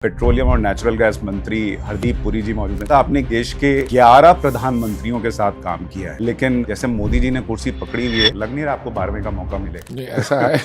Petroleum और natural gas मंत्री हरदीप पुरी जी मौजूद हैं। आपने देश के 11 प्रधानमंत्रियों के साथ काम किया है, लेकिन जैसे मोदी जी ने कुर्सी पकड़ी हुई है, लग नहीं रहा आपको 12वें का मौका मिले। नहीं, ऐसा है।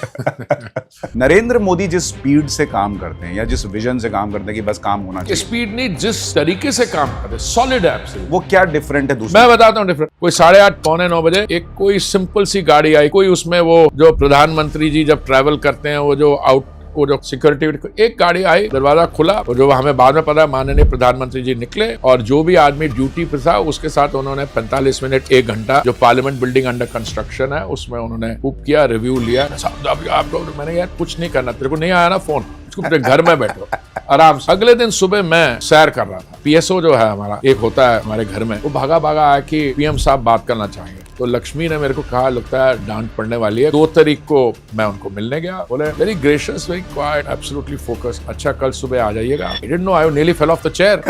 नरेंद्र मोदी जिस स्पीड से काम करते हैं या जिस विजन से काम करते हैं कि बस काम होना चाहिए, स्पीड नहीं, जिस तरीके से काम करते, सॉलिड ऐप से। वो क्या डिफरेंट है दूसरे? मैं बताता हूँ डिफरेंट। कोई 8:30 पौने 9 बजे एक कोई सिंपल सी गाड़ी आई, कोई उसमें वो जो प्रधानमंत्री जी जब ट्रैवल करते हैं वो जो सिक्योरिटी, एक गाड़ी आई, दरवाजा खुला, और जो हमें बाद में पता माननीय प्रधानमंत्री जी निकले और जो भी आदमी ड्यूटी पे था उसके साथ उन्होंने 45 मिनट 1 घंटा जो पार्लियामेंट बिल्डिंग अंडर कंस्ट्रक्शन है उसमें उन्होंने खूब किया, रिव्यू लिया। आप मैंने यार कुछ नहीं करना, तेरे को नहीं आया ना फोन, अपने घर में बैठो आराम से। अगले दिन सुबह मैं सैर कर रहा था, पीएसओ जो है हमारा एक होता है हमारे घर में, वो भागा भागा आया कि पीएम साहब बात करना चाहेंगे। तो लक्ष्मी ने मेरे को कहा, लगता है डांट पड़ने वाली है। 2 तारीख को मैं उनको मिलने गया, बोले very gracious, very quiet, absolutely focused, अच्छा कल सुबह आ जाइएगा। I didn't know, I nearly fell off the chair.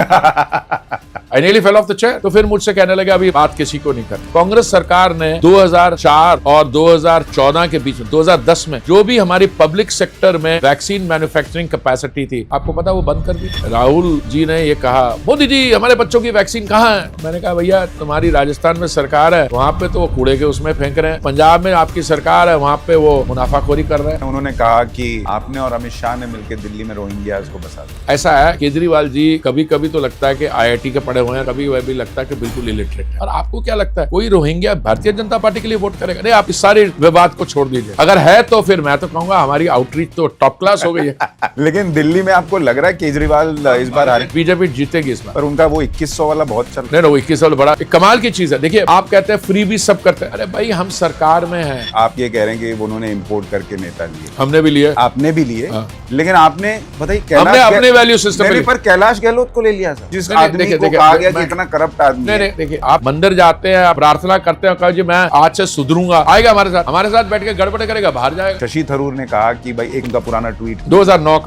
I nearly fell off the chair. तो फिर मुझसे कहने लगे अभी बात किसी को नहीं करनी। कांग्रेस सरकार ने 2004 और 2014 के बीच में 2010 में जो भी हमारी पब्लिक सेक्टर में वैक्सीन मैन्युफैक्चरिंग कैपेसिटी थी, आपको पता वो बंद कर दी। राहुल जी ने ये कहा, मोदी जी हमारे बच्चों की वैक्सीन कहाँ है? मैंने कहा भैया तुम्हारी राजस्थान में सरकार है, वहाँ पे तो वो कूड़े के उसमें फेंक रहे हैं। पंजाब में आपकी सरकार है, वहाँ पे वो मुनाफाखोरी कर रहे हैं। उन्होंने कहा कि आपने और अमित शाह ने मिलकर दिल्ली में रोहिंग्यास को बसा दिया। ऐसा है, केजरीवाल जी कभी कभी तो लगता है कि आईआईटी के पढ़े हुए हैं, कभी वह भी लगता है कि बिल्कुल इलिटरेट है। और आपको क्या लगता है कोई रोहिंग्या भारतीय जनता पार्टी के लिए वोट करेगा? नहीं, आप इस सारी विवाद को छोड़ दीजिए। अगर है तो फिर मैं तो कहूंगा हमारी आउटरीच तो टॉप क्लास हो गई है। लेकिन दिल्ली में आपको लग रहा है केजरीवाल इस बार आ रहे हैं? बीजेपी जीतेगी इस बार। पर उनका वो 2100 वाला बहुत चल रहा है। नहीं, वो 2100 वाला बड़ा कमाल की चीज है। देखिए, आप कहते हैं फ्री भी सब करते हैं, अरे भाई हम सरकार में हैं। आप ये कह रहे हैं कि उन्होंने इंपोर्ट करके नेता लिए, हमने भी लिए, आपने भी लिए, लेकिन आपने बताइए हमने अपने वैल्यू सिस्टम पर कैलाश गहलोत को ले लिया, जिस आदमी को कहा गया कि इतना करप्ट आदमी है। नहीं, देखिए, आप मंदिर जाते हैं, आप प्रार्थना करते हैं, कहा जी मैं आज से सुधरूंगा, आएगा हमारे साथ बैठ के गड़बड़ करेगा, बाहर जाएगा। शशि थरूर ने कहा कि भाई एक उनका पुराना ट्वीट 2009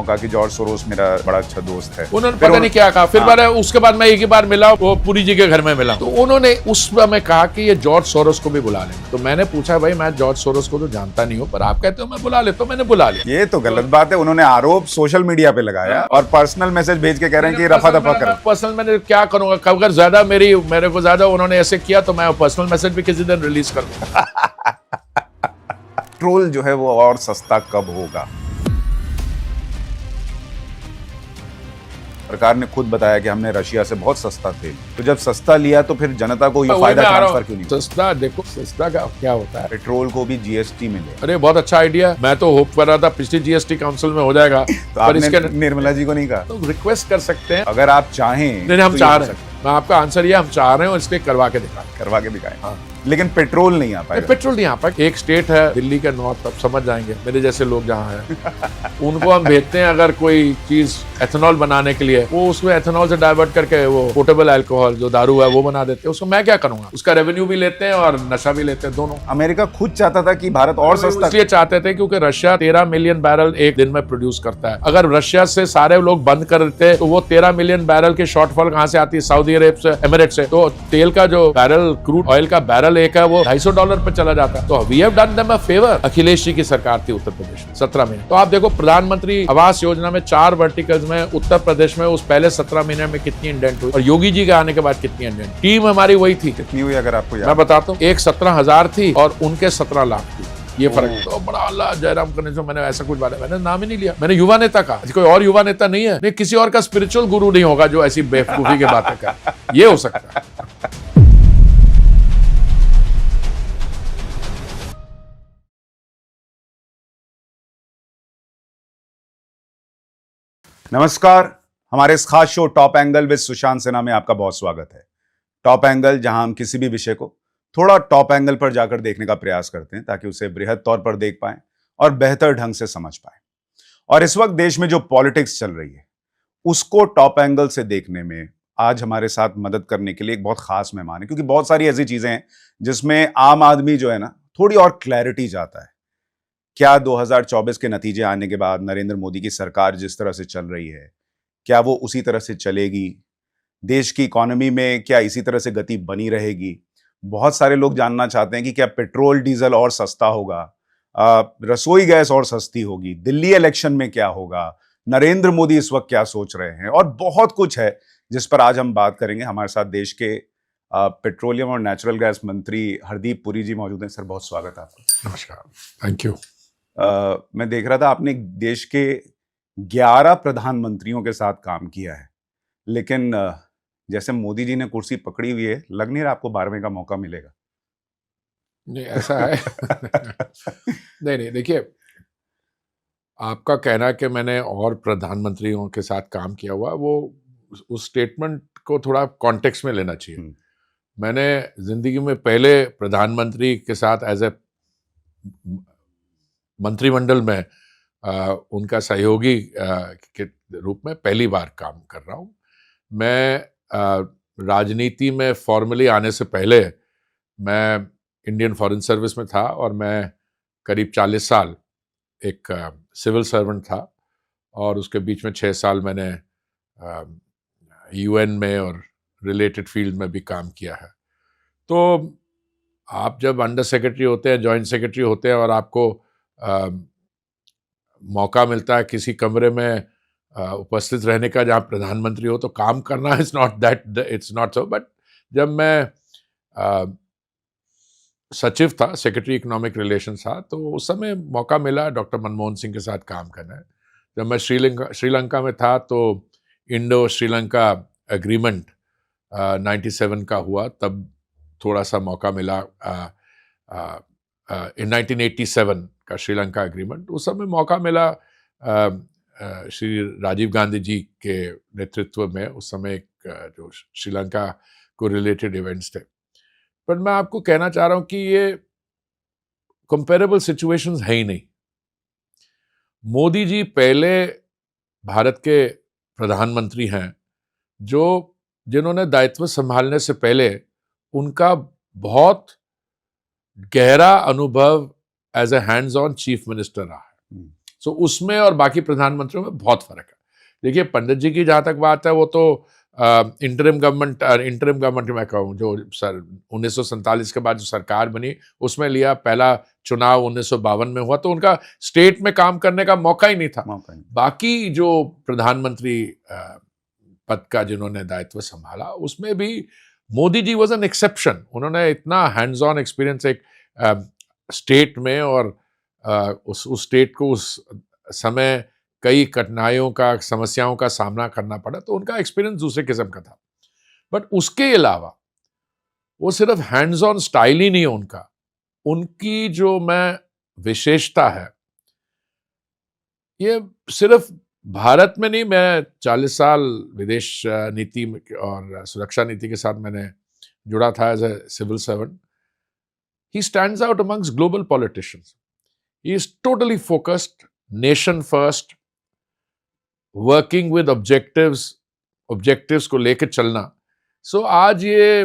का कि जॉर्ज सोरोस मेरा बड़ा अच्छा दोस्त है। उन्होंने पता नहीं क्या कहा। फिर उसके बाद मैं एक ही बार मिला, वो पुरी जी के घर में मिला, तो उन्होंने उस समय कहा कि ये जॉर्ज सोरोस को भी बुला लें। तो मैंने पूछा भाई मैं जॉर्ज सोरोस को तो जानता नहीं हूँ, पर आप कहते हो मैं बुला ले, तो मैंने बुला लिया। ये तो गलत बात है। उन्होंने आरोप सोशल मीडिया पे लगाया और पर्सनल मैसेज भेज के कह रहे हैं कि रफा दफा करो। पर्सनल मैंने क्या करूंगा, अगर ज्यादा मेरे को ज्यादा उन्होंने ऐसे किया तो मैं पर्सनल मैसेज भी किसी दिन रिलीज कर दूंगा। पेट्रोल जो है वो और सस्ता कब होगा? सरकार ने खुद बताया कि हमने रशिया से बहुत सस्ता तेल, तो जब सस्ता लिया तो फिर जनता को ये फायदा ट्रांसफर क्यों नहीं? सस्ता देखो, सस्ता का क्या होता है, पेट्रोल को भी जीएसटी मिले। अरे बहुत अच्छा आइडिया, मैं तो होप कर रहा था पिछली जीएसटी काउंसिल में हो जाएगा। तो आपने निर्मला जी को नहीं कहा? तो रिक्वेस्ट कर सकते हैं अगर आप चाहें। नहीं, हम चाह रहे हैं। मैं आपका आंसर ये हम चाह रहे हैं, इसलिए करवा के दिखाएं। हाँ। लेकिन पेट्रोल नहीं आ पाएगा। पेट्रोल नहीं आ पाएगा। एक स्टेट है दिल्ली के नॉर्थ, अब समझ जाएंगे मेरे जैसे लोग जहाँ हैं उनको हम भेजते हैं अगर कोई चीज एथेनॉल बनाने के लिए, वो उसमें एथेनॉल से डाइवर्ट करके वो पोर्टेबल अल्कोहल जो दारू है वो बना देते हैं। उसको मैं क्या करूंगा? उसका रेवेन्यू भी लेते हैं और नशा भी लेते हैं, दोनों। अमेरिका खुद चाहता था कि भारत और सस्ता, इसलिए चाहते थे क्योंकि रशिया 13 मिलियन बैरल एक दिन में प्रोड्यूस करता है। अगर रशिया से सारे लोग बंद कर देते तो वो 13 मिलियन बैरल की शॉर्टफॉल कहाँ से आती है? सऊदी अरब से, एमिरेट से। तो तेल का जो बैरल, क्रूड ऑयल का बैरल एक है, वो $250 पे चला जाता। तो we have done them a favour. Akhilesh ji की सरकार थी उत्तर प्रदेश में 17 महीने। तो आप देखो प्रधानमंत्री आवास योजना में 4 वर्टिकल्स में उत्तर प्रदेश में उस पहले 17 महीने में कितनी इंडेंट हुई, और योगी जी के आने के बाद कितनी इंडेंट। टीम हमारी वही थी। कितनी हुई अगर आपको याद? मैं बताता हूँ, एक 17,000 थी और उनके 17 लाख थी। ये फर्क तो बड़ा। अल्लाह जयराम करने से मैंने ऐसा कुछ बात है, मैंने नाम ही नहीं लिया। मैंने युवा नेता कहा, कोई और युवा नेता नहीं है, नहीं किसी और का स्पिरिचुअल गुरु नहीं होगा जो ऐसी बेवकूफी की बातें कर। ये हो सकता है। नमस्कार, हमारे इस खास show top angle with Sushant Sinha में आपका बहुत स्वागत है। टॉप एंगल, जहां हम किसी भी विषय को थोड़ा टॉप एंगल पर जाकर देखने का प्रयास करते हैं ताकि उसे बृहद तौर पर देख पाएं और बेहतर ढंग से समझ पाएं। और इस वक्त देश में जो पॉलिटिक्स चल रही है उसको टॉप एंगल से देखने में आज हमारे साथ मदद करने के लिए एक बहुत खास मेहमान है, क्योंकि बहुत सारी ऐसी चीजें हैं जिसमें आम आदमी जो है ना थोड़ी और क्लैरिटी चाहता है। क्या 2024 के नतीजे आने के बाद नरेंद्र मोदी की सरकार जिस तरह से चल रही है, क्या वो उसी तरह से चलेगी? देश की इकोनॉमी में क्या इसी तरह से गति बनी रहेगी? बहुत सारे लोग जानना चाहते हैं कि क्या पेट्रोल डीजल और सस्ता होगा, रसोई गैस और सस्ती होगी, दिल्ली इलेक्शन में क्या होगा, नरेंद्र मोदी इस वक्त क्या सोच रहे हैं, और बहुत कुछ है जिस पर आज हम बात करेंगे। हमारे साथ देश के पेट्रोलियम और नेचुरल गैस मंत्री हरदीप पुरी जी मौजूद हैं। सर, बहुत स्वागत है आपका। नमस्कार, थैंक यू। मैं देख रहा था आपने देश के 11 प्रधानमंत्रियों के साथ काम किया है, लेकिन जैसे मोदी जी ने कुर्सी पकड़ी हुई है, लग नहीं रहा आपको 12वें का मौका मिलेगा। नहीं, ऐसा है। नहीं, देखिए, आपका कहना कि मैंने और प्रधानमंत्रियों के साथ काम किया हुआ, वो उस स्टेटमेंट को थोड़ा कॉन्टेक्स्ट में लेना चाहिए। मैंने जिंदगी में पहले प्रधानमंत्री के साथ एज ए मंत्रिमंडल में उनका सहयोगी के रूप में पहली बार काम कर रहा हूँ। मैं राजनीति में फॉर्मली आने से पहले मैं इंडियन फॉरेन सर्विस में था और मैं करीब 40 साल एक सिविल सर्वेंट था, और उसके बीच में 6 साल मैंने यूएन में और रिलेटेड फील्ड में भी काम किया है। तो आप जब अंडर सेक्रेटरी होते हैं, जॉइंट सेक्रेटरी होते हैं, और आपको मौका मिलता है किसी कमरे में उपस्थित रहने का जहाँ प्रधानमंत्री हो, तो काम करना इट्स नॉट सो। बट जब मैं सचिव था, सेक्रेटरी इकोनॉमिक रिलेशन था, तो उस समय मौका मिला डॉक्टर मनमोहन सिंह के साथ काम करना है। जब मैं श्रीलंका में था, तो इंडो श्रीलंका एग्रीमेंट 97 का हुआ, तब थोड़ा सा मौका मिला। इन 1987 का श्रीलंका एग्रीमेंट, उस समय मौका मिला श्री राजीव गांधी जी के नेतृत्व में। उस समय एक जो श्रीलंका को रिलेटेड इवेंट्स थे। पर मैं आपको कहना चाह रहा हूं कि ये कंपेरेबल सिचुएशंस है ही नहीं। मोदी जी पहले भारत के प्रधानमंत्री हैं जिन्होंने दायित्व संभालने से पहले उनका बहुत गहरा अनुभव as a hands on chief minister रहा है। सो उसमें और बाकी प्रधानमंत्रियों में बहुत फर्क है। देखिए, पंडित जी की जहां तक बात है, वो तो इंटरिम गवर्नमेंट में कहूँ, जो 1947 के बाद जो सरकार बनी, उसमें लिया। पहला चुनाव 1952 में हुआ, तो उनका स्टेट में काम करने का मौका ही नहीं था। बाकी जो प्रधानमंत्री पद का जिन्होंने दायित्व संभाला, उसमें भी Modi ji was an exception. उन्होंने इतना हैंड्स ऑन एक्सपीरियंस एक स्टेट में, और उस स्टेट को उस समय कई कठिनाइयों का, समस्याओं का सामना करना पड़ा, तो उनका एक्सपीरियंस दूसरे किस्म का था। बट उसके अलावा वो सिर्फ हैंड्स ऑन स्टाइल ही नहीं है उनकी जो मैं विशेषता है, ये सिर्फ भारत में नहीं। मैं 40 साल विदेश नीति और सुरक्षा नीति के साथ मैंने जुड़ा था as a civil servant. He stands out amongst global politicians. He is totally focused, nation first, working with objectives को लेकर चलना। So आज ये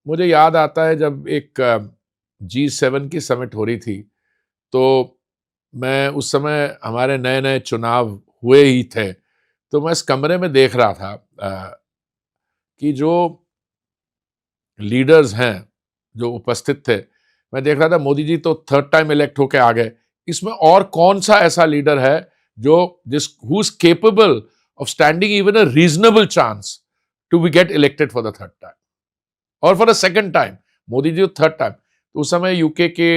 मुझे याद आता है, जब एक G7 की समिट हो रही थी, तो मैं उस समय, हमारे नए नए चुनाव हुए ही थे, तो मैं इस कमरे में देख रहा था कि जो लीडर्स हैं जो उपस्थित थे, मैं देख रहा था मोदी जी तो 3rd टाइम इलेक्ट होके आ गए। इसमें और कौन सा ऐसा लीडर है who is capable of standing even a reasonable chance to be get elected for the 3rd time और for the 2nd time. Modi ji 3rd time, तो उस समय यूके के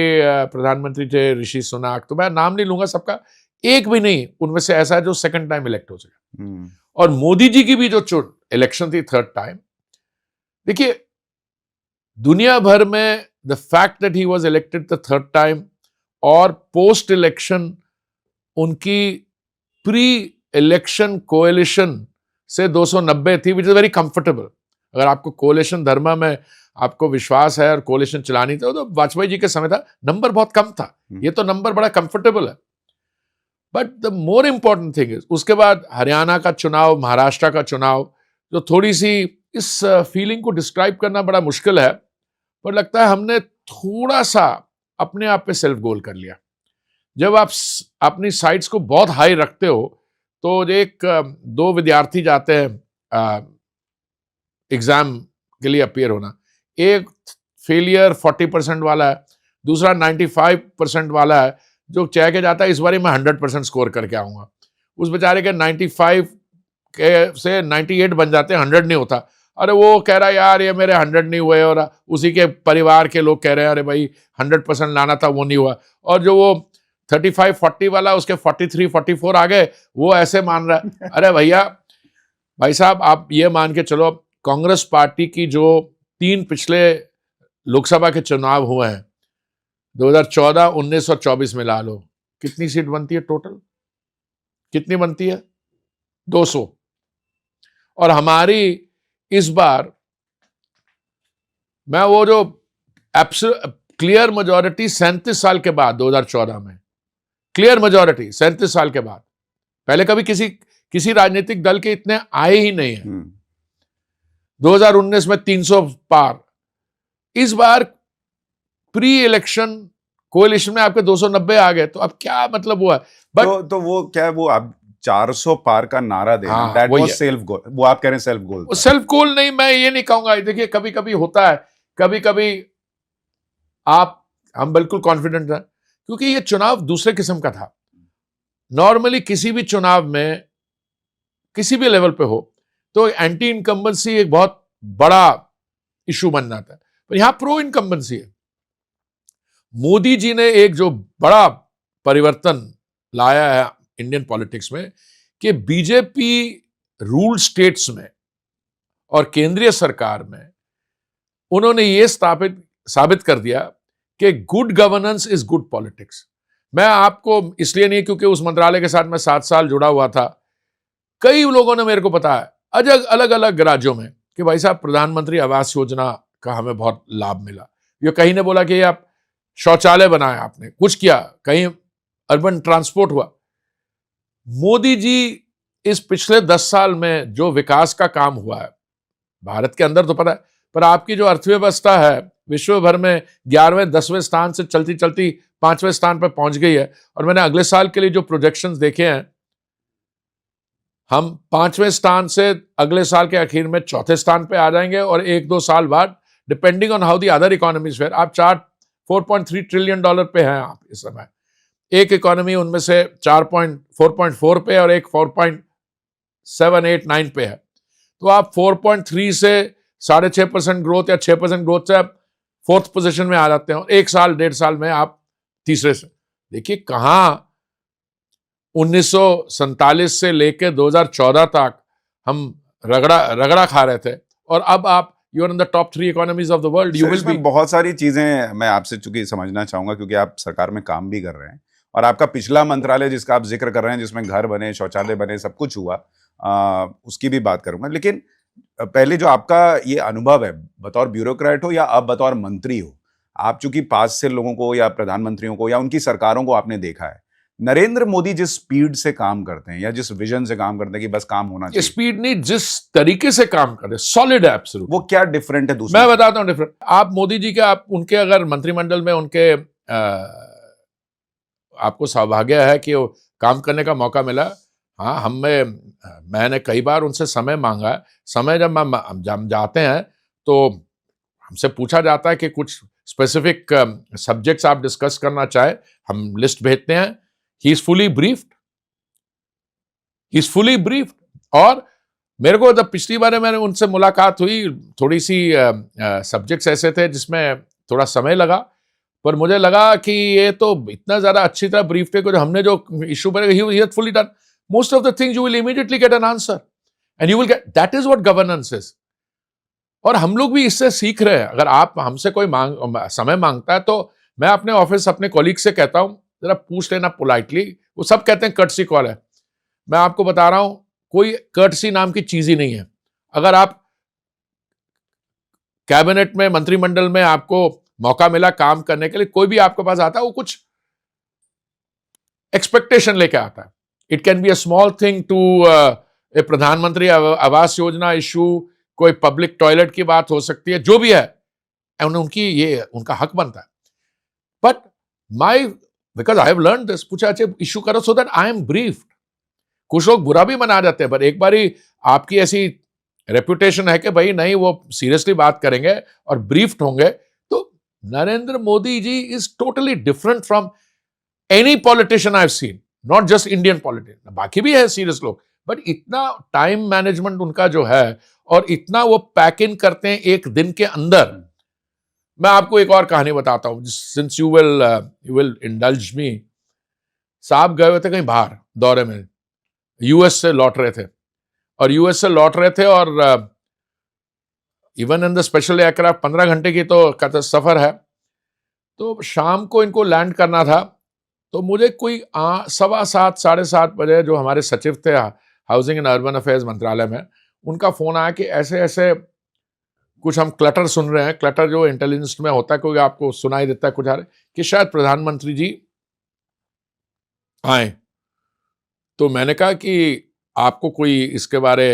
प्रधानमंत्री थे ऋषि सुनाक, तो मैं नाम नहीं लूंगा सबका, एक भी नहीं उनमें से ऐसा है जो 2nd टाइम इलेक्ट हो सके। और मोदी जी की भी जो इलेक्शन थी 3rd टाइम, देखिए, दुनिया भर में the fact that he was elected the 3rd time और पोस्ट इलेक्शन उनकी प्री इलेक्शन कोएलिशन से 290 थी, विच इज वेरी कंफर्टेबल। अगर आपको कोएलिशन धर्म में आपको विश्वास है और कोएलिशन चलानी थी, तो वाजपेयी जी के समय था, नंबर बहुत कम था। ये तो नंबर बड़ा कंफर्टेबल है। But the more important thing is, उसके बाद हरियाणा का चुनाव, महाराष्ट्र का चुनाव, जो थोड़ी सी इस फीलिंग को डिस्क्राइब करना बड़ा मुश्किल है, पर लगता है हमने थोड़ा सा अपने आप पे सेल्फ गोल कर लिया। जब आप अपनी साइट्स को बहुत हाई रखते हो, तो एक 2 विद्यार्थी जाते हैं एग्जाम के लिए अपीयर होना, एक फेलियर 40% वाला है, दूसरा 95% वाला है, जो चाह के जाता है इस बार मैं 100% स्कोर करके आऊंगा। उस बेचारे के 95 के से 98 बन जाते हैं, 100 नहीं होता। अरे वो कह रहा है यार ये मेरे 100 नहीं हुए, और उसी के परिवार के लोग कह रहे हैं अरे भाई 100% लाना था, वो नहीं हुआ। और जो वो 35-40 वाला उसके 43-44 आ गए, वो ऐसे मान रहा है। अरे भैया, भाई साहब, आप ये मान के चलो, कांग्रेस पार्टी की जो 3 पिछले लोकसभा के चुनाव हुए हैं, 2014, 19 और 24 मिला लो, कितनी सीट बनती है टोटल? कितनी बनती है? 200। और हमारी इस बार, मैं वो जो क्लियर मेजॉरिटी 37 साल के बाद, 2014 में क्लियर मेजॉरिटी 37 साल के बाद, पहले कभी किसी राजनीतिक दल के इतने आए ही नहीं है। 2019 में 300 पार। इस बार प्री इलेक्शन कोएलिशन में आपके 290 आ गए, तो अब क्या मतलब हुआ? बट तो वो क्या है, वो आप 400 पार का नारा देना, हाँ, दैट वही वाज है। सेल्फ गोल, वो आप कह रहे हैं सेल्फ गोल था। सेल्फ गोल नहीं, मैं ये नहीं कहूंगा। देखिए, कभी कभी होता है, कभी कभी हम बिल्कुल कॉन्फिडेंट हैं, क्योंकि ये चुनाव दूसरे किस्म का था। नॉर्मली किसी भी चुनाव में, किसी भी लेवल पे हो, तो एंटी इनकम्बेंसी एक बहुत बड़ा इशू बन जाता है, पर यहां प्रो इनकम्बेंसी है। मोदी जी ने एक जो बड़ा परिवर्तन लाया है इंडियन पॉलिटिक्स में, कि बीजेपी रूल स्टेट्स में और केंद्रीय सरकार में उन्होंने ये साबित कर दिया कि good governance is good politics. मैं आपको इसलिए नहीं, क्योंकि उस मंत्रालय के साथ मैं 7 साल जुड़ा हुआ था। कई लोगों ने मेरे को बताया अलग अलग राज्यों में कि भाई साहब, प्रधानमंत्री आवास योजना का हमें बहुत लाभ मिला। ये कहीं ने बोला कि आप शौचालय बनाए, आपने कुछ किया, कहीं अर्बन ट्रांसपोर्ट हुआ। मोदी जी इस पिछले 10 साल में जो विकास का काम हुआ है भारत के अंदर तो पता है, पर आपकी जो अर्थव्यवस्था है विश्व भर में 11वें 10वें स्थान से चलती चलती 5वें स्थान पर पहुंच गई है। और मैंने अगले साल के लिए जो प्रोजेक्शंस देखे हैं, हम 5वें स्थान से अगले साल के आखिर में 4थे स्थान पे आ जाएंगे, और 1-2 साल बाद, depending on how the other economies fair, आप 4.3 ट्रिलियन डॉलर पे हैं आप इस समय। एक इकोनॉमी उनमें से 4.4 पे और एक 4.7-8-9 पे है। तो आप 4.3 से 6.5% ग्रोथ या 6% ग्रोथ से आप 4th पोजीशन में आ जाते हैं, और 1 साल 1.5 साल में आप तीसरे से। देखिए कहां 1947 से लेकर 2014 तक हम रगड़ा खा रहे थे, और अब आप you are in the top 3 economies of the world. You will be. बहुत सारी चीजें मैं आपसे चूंकि समझना चाहूंगा, क्योंकि आप सरकार में काम भी कर रहे हैं, और आपका पिछला मंत्रालय जिसका आप जिक्र कर रहे हैं, जिसमें घर बने, शौचालय बने, सब कुछ हुआ, उसकी भी बात करूंगा। लेकिन पहले जो आपका ये अनुभव है, बतौर ब्यूरोक्रेट हो या अब बतौर मंत्री हो, आप चूंकि पास से लोगों को या प्रधानमंत्रियों को या उनकी सरकारों को आपने देखा है, नरेंद्र मोदी जिस स्पीड से काम करते हैं या जिस विजन से काम करते हैं कि बस काम होना चाहिए, स्पीड नहीं, जिस तरीके से काम कर रहे, सॉलिड है एब्सोल्यूट। वो क्या डिफरेंट है दूसरे? मैं बताता हूं डिफरेंट। आप मोदी जी के, आप उनके अगर मंत्रिमंडल में उनके आपको सौभाग्य है कि वो काम करने का मौका मिला। हाँ, मैंने कई बार उनसे समय मांगा है। समय जब हम जाते हैं तो हमसे पूछा जाता है कि कुछ स्पेसिफिक सब्जेक्ट्स आप डिस्कस करना चाहे, हम लिस्ट भेजते हैं। He is fully briefed. और मेरे को जब पिछली बार मैंने उनसे मुलाकात हुई, थोड़ी सी सब्जेक्ट्स ऐसे थे जिसमें थोड़ा समय लगा, पर मुझे लगा कि ये तो इतना ज्यादा अच्छी तरह ब्रीफ थे कि हमने जो इशू बने, he had fully done most of the things. You will immediately get an answer and you will get, that is what governance is. और हम लोग भी इससे सीख रहे हैं। अगर आप हमसे कोई समय मांगता है, तो मैं अपने ऑफिस, अपने कॉलीग से कहता हूं जरा पूछ लेना पोलाइटली। वो सब कहते हैं कर्टसी कॉल है। मैं आपको बता रहा हूं, कोई कर्टसी नाम की चीज ही नहीं है। अगर आप कैबिनेट में, मंत्रिमंडल में आपको मौका मिला काम करने के लिए, कोई भी आपके पास आता है, वो कुछ एक्सपेक्टेशन लेके आता है। It can be a small thing to a Pradhanmantri Awas योजना इशू, कोई पब्लिक टॉयलेट की बात हो सकती है, जो भी है, उनका हक बनता है। But because I have learn this, पूछा अच्छा इशू करो so that I am briefed. कुछ लोग बुरा भी मना जाते हैं, पर एक बारी आपकी ऐसी रेपुटेशन है कि भाई नहीं, वो सीरियसली बात करेंगे और ब्रीफ्ड होंगे, तो Narendra Modi ji is totally different from any politician I have seen. Not just Indian politics, बाकी भी है सीरियस लोग, बट इतना टाइम मैनेजमेंट उनका जो है और इतना वो पैक इन करते हैं एक दिन के अंदर। मैं आपको एक और कहानी बताता हूं, सिंस यू विल इंडल्ज मी। साहब गए हुए थे कहीं बाहर दौरे में, यूएस से लौट रहे थे, और यूएस से लौट रहे थे और even in the special aircraft 15 घंटे की तो सफर है। तो शाम को इनको लैंड करना था, तो मुझे कोई 7:15 7:30 बजे जो हमारे सचिव थे हाउसिंग एंड अर्बन अफेयर्स मंत्रालय में, उनका फोन आया कि ऐसे ऐसे कुछ हम क्लटर सुन रहे हैं। क्लटर जो इंटेलिजेंस में होता है, क्योंकि आपको सुनाई देता है कुछ आ रहा है, कि शायद प्रधानमंत्री जी आए। तो मैंने कहा कि आपको कोई इसके बारे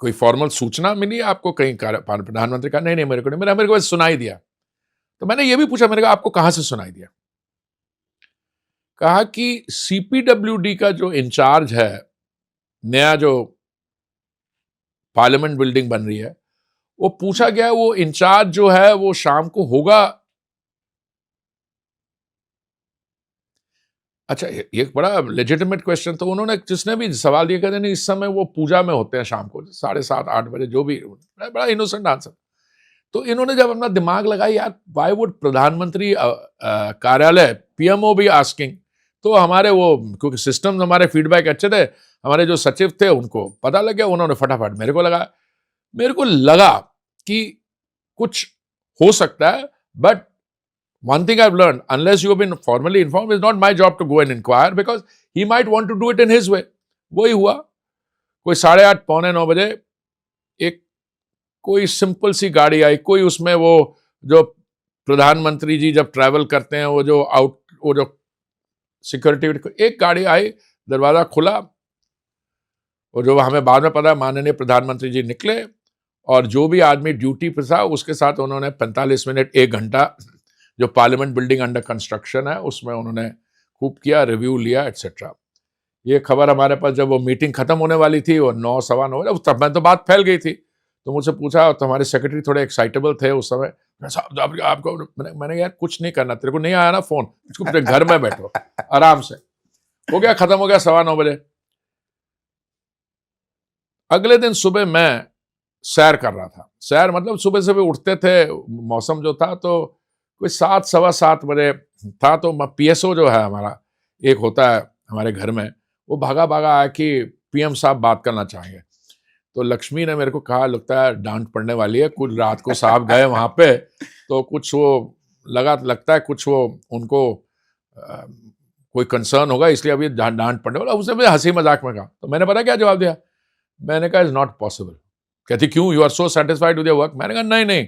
कोई फॉर्मल सूचना मिली आपको कहीं? प्रधानमंत्री कहा नहीं नहीं, मेरे को नहीं, मेरे को सुनाई दिया। तो मैंने ये भी पूछा, मैंने कहा आपको कहां से सुनाई दिया? कहा कि सीपीडब्ल्यूडी का जो इंचार्ज है, नया जो पार्लियामेंट बिल्डिंग बन रही है, वो पूछा गया, वो इंचार्ज जो है वो शाम को होगा। अच्छा, ये एक बड़ा लेजिटिमेट क्वेश्चन। तो उन्होंने, जिसने भी सवाल दिया, कहते नहीं इस समय वो पूजा में होते हैं, शाम को 7:30 8 बजे, जो भी। बड़ा इनोसेंट आंसर। तो इन्होंने जब अपना दिमाग लगाया, यार व्हाई वुड प्रधानमंत्री कार्यालय पीएमओ भी आस्किंग, तो हमारे वो, क्योंकि सिस्टम हमारे फीडबैक अच्छे थे, हमारे जो सचिव थे उनको पता लग गया, उन्होंने फटाफट मेरे को लगाया। मेरे को लगा कि कुछ हो सकता है, but one thing I've learned, unless you have been formally informed, it's not my job to go and inquire, because he might want to do it in his way. वही हुआ। कोई 8:30 पौने 9 बजे एक कोई सिंपल सी गाड़ी आई, कोई उसमें वो जो प्रधानमंत्री जी जब ट्रैवल करते हैं, वो जो सिक्योरिटी, एक गाड़ी आई, दरवाजा खुला, और जो हमें बाद में पता, माननीय प्रधानमंत्री जी निकले, और जो भी आदमी ड्यूटी पर था उसके साथ उन्होंने 45 मिनट 1 घंटा जो पार्लियामेंट बिल्डिंग अंडर कंस्ट्रक्शन है उसमें उन्होंने खूब किया, रिव्यू लिया, एटसेट्रा। ये खबर हमारे पास जब वो मीटिंग खत्म होने वाली थी, वो 9 सवा 9 बजे, तब मैं तो बात फैल गई थी। तो मुझसे पूछा, तो हमारे सेक्रेटरी थोड़े एक्साइटेबल थे उस समय, साहब आपको, मैंने यार कुछ नहीं करना, तेरे को नहीं आया ना फोन, इसको अपने घर में बैठो आराम से। हो गया, खत्म हो गया 9:15 बजे। अगले दिन सुबह मैं सैर कर रहा था। सैर मतलब सुबह सुबह उठते थे, मौसम जो था, तो कोई 7 सवा 7 बजे था। तो पीएसओ जो है हमारा, एक होता है हमारे घर में, वो भागा भागा आया कि पीएम साहब बात करना चाहेंगे। तो लक्ष्मी ने मेरे को कहा, लगता है डांट पड़ने वाली है, कुछ रात को साहब गए वहां पे, तो कुछ वो लगता है कुछ वो उनको कोई कंसर्न होगा, इसलिए अभी डांट पड़ने वाला। उसने मुझे हंसी मजाक में कहा। तो मैंने पता क्या जवाब दिया? मैंने कहा इज नॉट पॉसिबल। कहती क्यों, you are so satisfied with your work? मैंने कहा नहीं नहीं,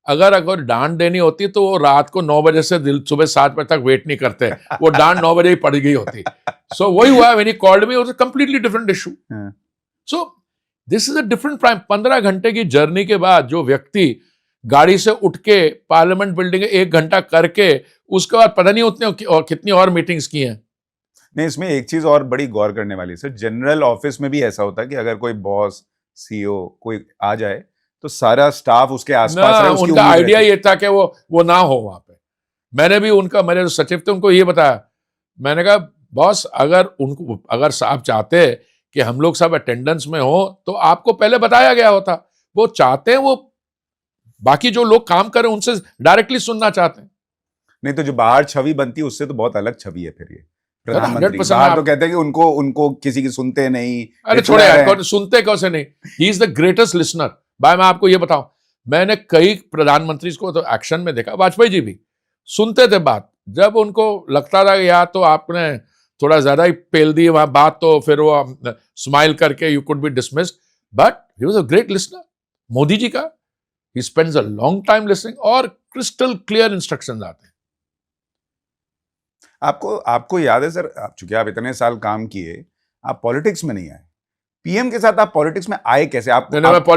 अगर डांट देनी होती तो वो रात को 9 बजे से सुबह 7 बजे तक वेट नहीं करते, वो डांट 9 बजे ही पड़ गई होती। सो वही हुआ, when he called me, it was a completely different issue. So this is a different prime. 15 घंटे की जर्नी के बाद जो व्यक्ति गाड़ी से उठ के पार्लियामेंट बिल्डिंग 1 घंटा करके, उसके बाद पता नहीं उतने और कितनी और मीटिंग्स की हैं। नहीं, इसमें एक चीज और बड़ी गौर करने वाली सर, जनरल ऑफिस में भी ऐसा होता है कि अगर कोई बॉस, सीईओ कोई आ जाए तो सारा स्टाफ उसके आसपास रहे, उसकी उनका उम्मीद आइडिया रहती है। ये था कि वो ना हो वहां पे। मैंने भी मेरे जो सचिव थे उनको ये बताया। मैंने कहा बॉस, अगर साहब चाहते कि हम लोग सब अटेंडेंस में हो तो आपको पहले बताया गया होता। वो चाहते हैं, वो बाकी जो लोग काम कर रहे हैं उनसे डायरेक्टली सुनना चाहते हैं। नहीं तो जो बाहर छवि बनती है उससे तो बहुत अलग छवि है फिर ये प्रधानमंत्री। 100% बाहर तो कहते हैं कि उनको किसी की सुनते नहीं। अरे छोड़े यार, सुनते कैसे नहीं, he is the greatest listener. भाई मैं आपको ये बताऊं, मैंने कई प्रधानमंत्री को तो एक्शन में देखा, वाजपेयी जी भी सुनते थे बात, जब उनको लगता था या तो आपने थोड़ा ज्यादा ही पेल दी वहां बात, तो फिर वो स्माइल करके you could be dismissed, but he was a great listener. Modi ji का, he spends a long time listening, और क्रिस्टल क्लियर इंस्ट्रक्शंस आते हैं। आपको याद है सर, चूंकि आप इतने साल काम किए, आप पॉलिटिक्स में नहीं आए, पीएम के साथ आप पॉलिटिक्स में आए कैसे?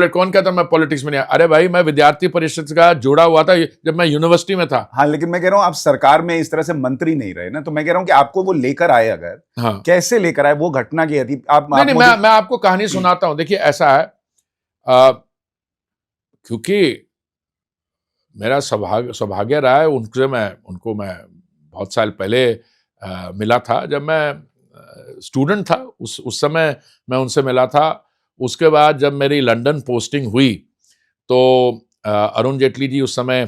कौन कहता मैं पॉलिटिक्स में नहीं आया? अरे भाई, मैं विद्यार्थी परिषद का जुड़ा हुआ था जब मैं यूनिवर्सिटी में था। हाँ, लेकिन मैं कह रहा हूं आप सरकार में इस तरह से मंत्री नहीं रहे ना, तो मैं कह रहा हूं कि आपको वो लेकर आए, अगर हाँ, कैसे लेकर आए, वो घटना क्या थी? नहीं, मैं आपको कहानी सुनाता हूं। देखिए ऐसा है, क्योंकि मेरा सौभाग्य रहा है, उनको मैं बहुत साल पहले मिला था जब मैं स्टूडेंट था, उस समय मैं उनसे मिला था। उसके बाद जब मेरी लंदन पोस्टिंग हुई तो अरुण जेटली जी उस समय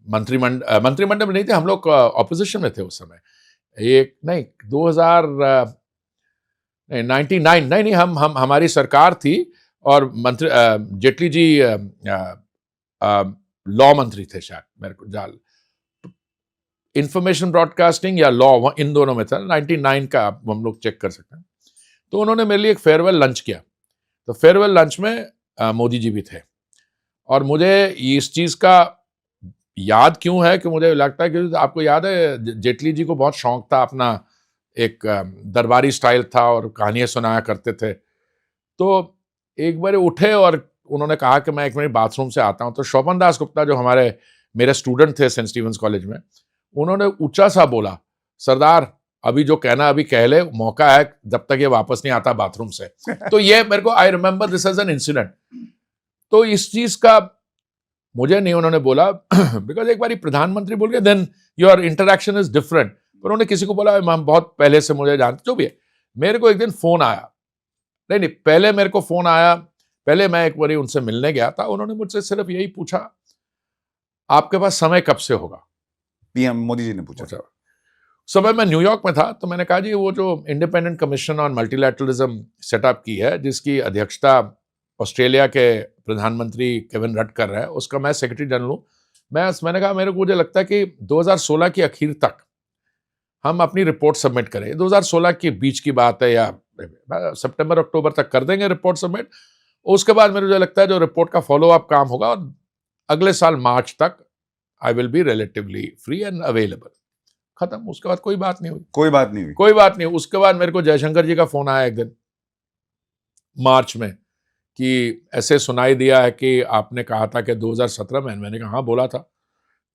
मंत्रिमंडल में नहीं थे, हम लोग ऑपोजिशन में थे उस समय। एक नहीं 2000 नहीं 99 नहीं हम हमारी सरकार थी और जेटली जी लॉ मंत्री थे शायद, मेरे को जाल इंफॉर्मेशन ब्रॉडकास्टिंग या लॉ, इन दोनों में था। 99 का हम लोग चेक कर सकते हैं। तो उन्होंने मेरे लिए एक फेयरवेल लंच किया। तो फेयरवेल लंच में मोदी जी भी थे और मुझे इस चीज का याद क्यों है कि मुझे लगता है कि आपको याद है जेटली जी को बहुत शौक था, अपना एक दरबारी स्टाइल था और कहानियां सुनाया करते थे। तो एक बार उठे और उन्होंने कहा कि मैं एक मिनट बाथरूम से आता हूं। तो शोभन दास गुप्ता जो मेरे स्टूडेंट थे सेंट स्टीफेंस कॉलेज में, उन्होंने ऊंचा सा बोला, सरदार अभी जो कहना अभी कह ले, मौका है जब तक ये वापस नहीं आता बाथरूम से। तो ये मेरे को I remember this as an incident. तो इस चीज का मुझे नहीं उन्होंने बोला बिकॉज एक बार प्रधानमंत्री बोल के then your interaction is different. पर उन्होंने किसी को बोला हम बहुत पहले से मुझे जानते, जो भी है। मेरे को एक दिन फोन आया, नहीं पहले मेरे को फोन आया, पहले मैं एक बार उनसे मिलने गया था। उन्होंने मुझसे सिर्फ यही पूछा, आपके पास समय कब से होगा? पीएम मोदी जी ने पूछा। समय मैं न्यूयॉर्क में था। तो मैंने कहा जी वो जो independent commission on multilateralism setup की है, जिसकी अध्यक्षता ऑस्ट्रेलिया के प्रधानमंत्री केविन रड कर रहे हैं, उसका मैं सेक्रेटरी जनरल हूँ। मैंने कहा मुझे लगता है कि 2016 की आखिर तक हम अपनी रिपोर्ट सबमिट करें। 2016 के बीच की बात है या सितंबर अक्टूबर तक कर देंगे रिपोर्ट सबमिट। उसके बाद मुझे लगता है जो रिपोर्ट का फॉलो अप काम होगा, और अगले साल मार्च तक I will be relatively free and available. खत्म। उसके बाद कोई बात नहीं हुई। कोई बात नहीं हुई। कोई बात नहीं। उसके बाद मेरे को जयशंकर जी का फोन आया एक दिन मार्च में कि ऐसे सुनाई दिया है कि आपने कहा था कि 2017 में। मैंने कहा हाँ बोला था।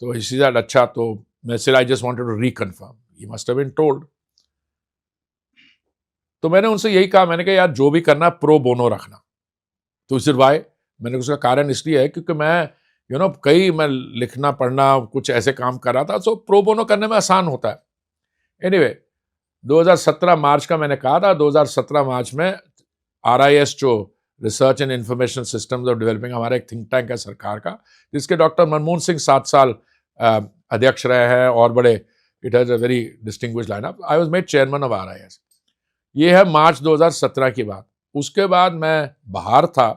तो इसी से अच्छा, तो मैं सिर्फ I just wanted to reconfirm, he must have been told. तो मैंने उनसे यही कहा, मैंने कहा यार जो भी करना प्रो बोनो रखना। तो सिर्फ वाई, मैंने उसका कारण इसलिए है क्योंकि मैं कई मैं लिखना पढ़ना कुछ ऐसे काम कर रहा था, सो प्रो बोनो करने में आसान होता है। एनीवे 2017 मार्च का मैंने कहा था। 2017 मार्च में RIS जो research and information systems of developing, हमारा एक थिंक टैंक है सरकार का, जिसके डॉक्टर मनमोहन सिंह 7 साल अध्यक्ष रहे हैं और बड़े, it has a very distinguished lineup. I was made chairman of RIS। ये है मार्च 2017 की बात। उसके बाद मैं बाहर था,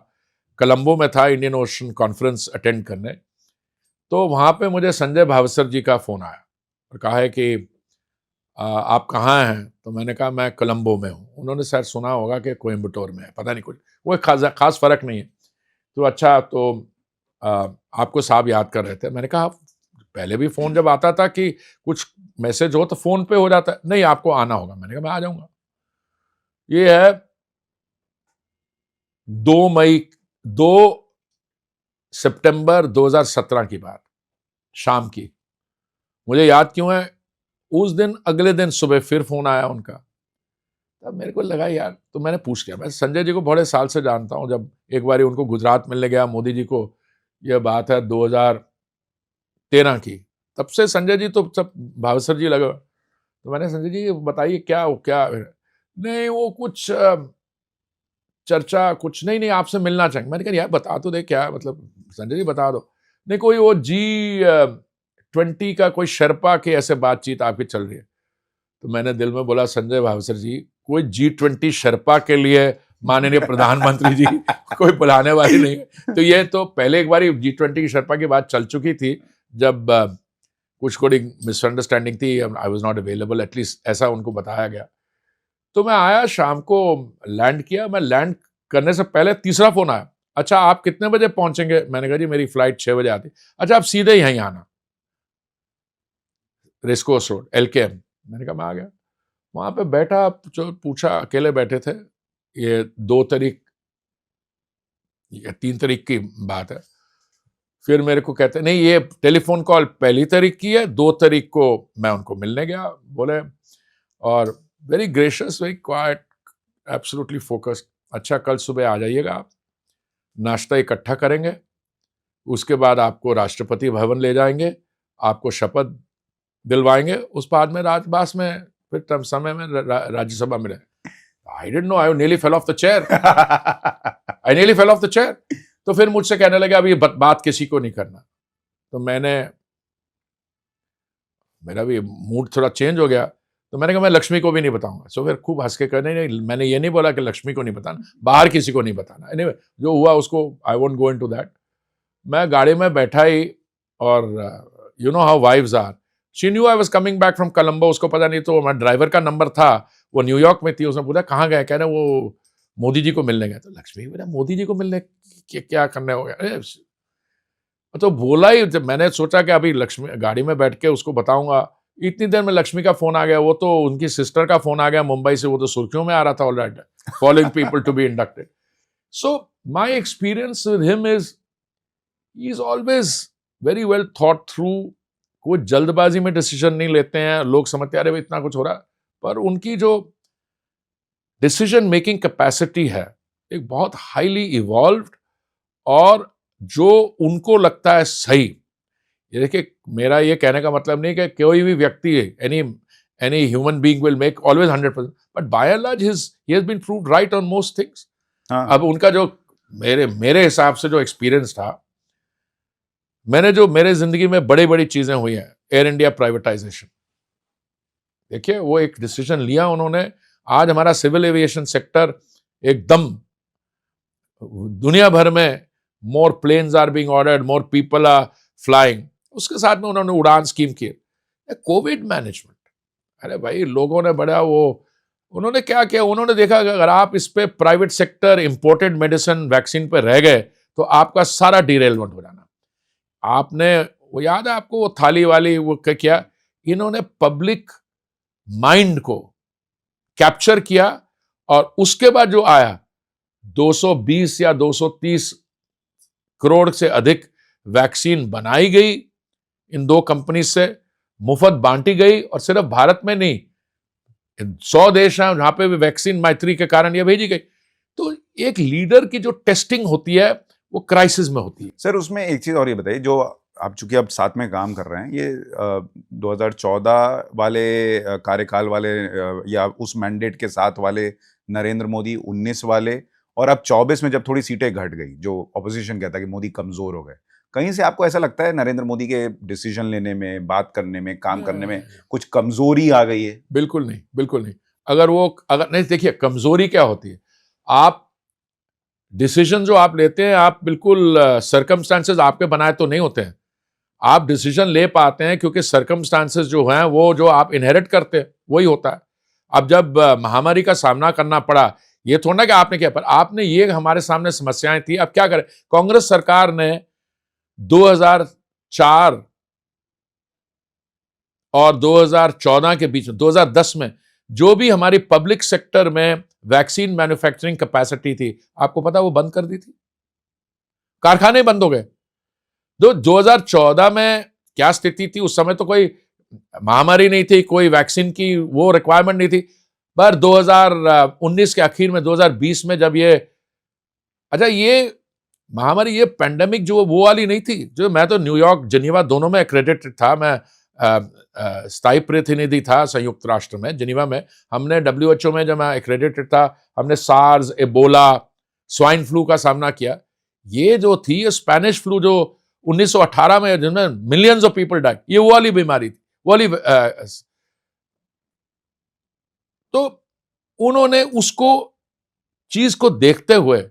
कोलंबो में था, इंडियन ओशन कॉन्फ्रेंस अटेंड करने। तो वहाँ पे मुझे संजय भावसर जी का फ़ोन आया और कहा है कि आप कहाँ हैं? तो मैंने कहा मैं कोलंबो में हूँ। उन्होंने शायद सुना होगा कि कोयम्बटूर में है, पता नहीं, कुछ वो खास फ़र्क नहीं है। तो अच्छा, तो आपको साहब याद कर रहे थे। मैंने कहा पहले भी फ़ोन जब आता था कि कुछ मैसेज हो तो फ़ोन पे हो जाता है, नहीं आपको आना होगा। मैंने कहा मैं आ जाऊँगा। ये है 2 सितंबर 2017 की बात, शाम की। मुझे याद क्यों है, उस दिन अगले दिन सुबह फिर फोन आया उनका। तब मेरे को लगा यार, तो मैंने पूछ लिया। मैं संजय जी को बड़े साल से जानता हूं। जब एक बार उनको गुजरात मिलने गया मोदी जी को, यह बात है 2013 की, तब से संजय जी तो सब भावसर जी लगे। तो मैंने संजय जी बताइए क्या नहीं वो कुछ चर्चा कुछ नहीं आपसे मिलना चाहिए। मैंने कहा यार बता तो दे क्या, मतलब संजय जी बता दो। नहीं कोई वो G20 का कोई शर्पा की ऐसे बातचीत आपकी चल रही है। तो मैंने दिल में बोला संजय भावसर जी, कोई G20 शर्पा के लिए माननीय प्रधानमंत्री जी कोई बुलाने वाली नहीं है। तो ये तो पहले एक बार G20 की शर्पा की बात चल चुकी थी, जब कुछ मिसअंडरस्टैंडिंग थी, I was not available, at least ऐसा उनको बताया गया। तो मैं आया, शाम को लैंड किया। मैं लैंड करने से पहले तीसरा फोन आया, अच्छा आप कितने बजे पहुंचेंगे? मैंने कहा जी मेरी फ्लाइट 6 बजे आती। अच्छा आप सीधे यहीं आना, रेसकोर्स रोड LKM। मैंने कहा मैं आ गया। वहां पे बैठा, जो पूछा, अकेले बैठे थे। ये 2 तारीख या 3 तारीख की बात है। फिर मेरे को कहते नहीं ये टेलीफोन कॉल पहली तारीख की है, 2 तारीख को मैं उनको मिलने गया। बोले, और very gracious, very quiet, absolutely focused. अच्छा कल सुबह आ जाइएगा आप, नाश्ता इकट्ठा करेंगे, उसके बाद आपको राष्ट्रपति भवन ले जाएंगे, आपको शपथ दिलवाएंगे। उस बाद में राजपास में फिर तब समय में राज्यसभा में रहे। आई didn't know, I nearly fell off the chair, I nearly fell off the chair. तो फिर मुझसे कहने लगे अब ये बात किसी को नहीं करना। तो मेरा भी मूड थोड़ा चेंज हो गया। तो मैंने कहा मैं लक्ष्मी को भी नहीं बताऊंगा। सो फिर खूब हंस के कहने, नहीं मैंने ये नहीं बोला कि लक्ष्मी को नहीं बताना, बाहर किसी को नहीं बताना। anyway, जो हुआ उसको I won't go into that. मैं गाड़ी में बैठा ही, और you know how wives are, she knew I was coming back from Colombo. उसको पता नहीं, तो हमारा ड्राइवर का नंबर था, वो न्यूयॉर्क में थी। उसने पूछा कहाँ गए, कह रहे वो मोदी जी को मिलने गए। तो लक्ष्मी बोला मोदी जी को मिलने क्या करने हो गया। तो बोला ही, जब मैंने सोचा कि अभी लक्ष्मी गाड़ी में बैठ के उसको बताऊंगा, इतनी देर में लक्ष्मी का फोन आ गया। वो तो उनकी सिस्टर का फोन आ गया मुंबई से, वो तो सुर्खियों में आ रहा था already, following people to be inducted. So my experience with him is he is always very well thought through. कोई जल्दबाजी में डिसीजन नहीं लेते हैं। लोग समझते अरे इतना कुछ हो रहा, पर उनकी जो डिसीजन मेकिंग कैपेसिटी है एक बहुत हाईली इवॉल्व्ड, और जो उनको लगता है सही। ये देखिए, मेरा ये कहने का मतलब नहीं कि कोई भी व्यक्ति any human being will make always 100%, but by and large he has been proved right on most things. अब उनका जो मेरे हिसाब से जो एक्सपीरियंस था, मेरे जिंदगी में बड़ी बड़ी चीजें हुई हैं। एयर इंडिया प्राइवेटाइजेशन, देखिए वो एक डिसीजन लिया उन्होंने। आज हमारा सिविल एविएशन सेक्टर एकदम दुनिया भर में, more planes are being ordered, more people are flying. उसके साथ में उन्होंने उड़ान स्कीम की। कोविड मैनेजमेंट, अरे भाई लोगों ने बड़ा उन्होंने क्या किया, उन्होंने देखा कि अगर आप इस पे private sector imported medicine vaccine पे रह गए तो आपका सारा डिरेलमेंट हो जाना। आपने वो याद है आपको, वो थाली वाली वो क्या, इन्होंने पब्लिक माइंड को कैप्चर किया, और उसके बाद जो आया 220 या 230 करोड़ से अधिक वैक्सीन बनाई गई इन दो कंपनी से, मुफ्त बांटी गई। और सिर्फ भारत में नहीं, 100 देश हैं जहां पे भी वैक्सीन मैत्री के कारण ये भेजी गई। तो एक लीडर की जो टेस्टिंग होती है वो क्राइसिस में होती है। सर उसमें एक चीज और ये बताइए, जो आप चूंकि अब साथ में काम कर रहे हैं, ये 2014 वाले कार्यकाल वाले या उस मैंडेट के साथ वाले नरेंद्र मोदी, 19 वाले, और अब 24 में जब थोड़ी सीटें घट गई, जो ऑपोजिशन कहता है कि मोदी कमजोर हो गए, कहीं से आपको ऐसा लगता है नरेंद्र मोदी के डिसीजन लेने में, बात करने में, काम करने में कुछ कमजोरी आ गई है? बिल्कुल नहीं, बिल्कुल नहीं। अगर नहीं, देखिए कमजोरी क्या होती है, आप डिसीजन जो आप लेते हैं, आप बिल्कुल सर्कमस्टांसेस आपके बनाए तो नहीं होते हैं। आप डिसीजन ले पाते हैं क्योंकि सर्कमस्टांसेस जो हैं वो जो आप इनहेरिट करते हैं वही होता है। अब जब महामारी का सामना करना पड़ा, ये थोड़ा ना कि आपने किया, पर आपने ये हमारे सामने समस्याएं थी। अब क्या करें, कांग्रेस सरकार ने 2004 और 2014 के बीच में, 2010 में जो भी हमारी पब्लिक सेक्टर में वैक्सीन मैन्युफैक्चरिंग कैपेसिटी थी, आपको पता वो बंद कर दी थी, कारखाने बंद हो गए। 2014 में क्या स्थिति थी, उस समय तो कोई महामारी नहीं थी, कोई वैक्सीन की वो रिक्वायरमेंट नहीं थी। पर 2019 के आखिर में, 2020 में जब ये महामारी, ये पेंडेमिक जो वो वाली नहीं थी, जो मैं तो न्यूयॉर्क, जिनेवा दोनों में एक्रेडिटेड था। मैं स्थायी प्रतिनिधि था संयुक्त राष्ट्र में, जिनेवा में। हमने WHO में जब मैं एक्रेडिटेड था, हमने सार्स, एबोला, स्वाइन फ्लू का सामना किया। ये जो थी, ये स्पेनिश फ्लू जो 1918 में, जिनमें मिलियंस ऑफ पीपल डाइड, ये वो वाली बीमारी थी, वो वाली। तो उन्होंने उसको चीज को देखते हुए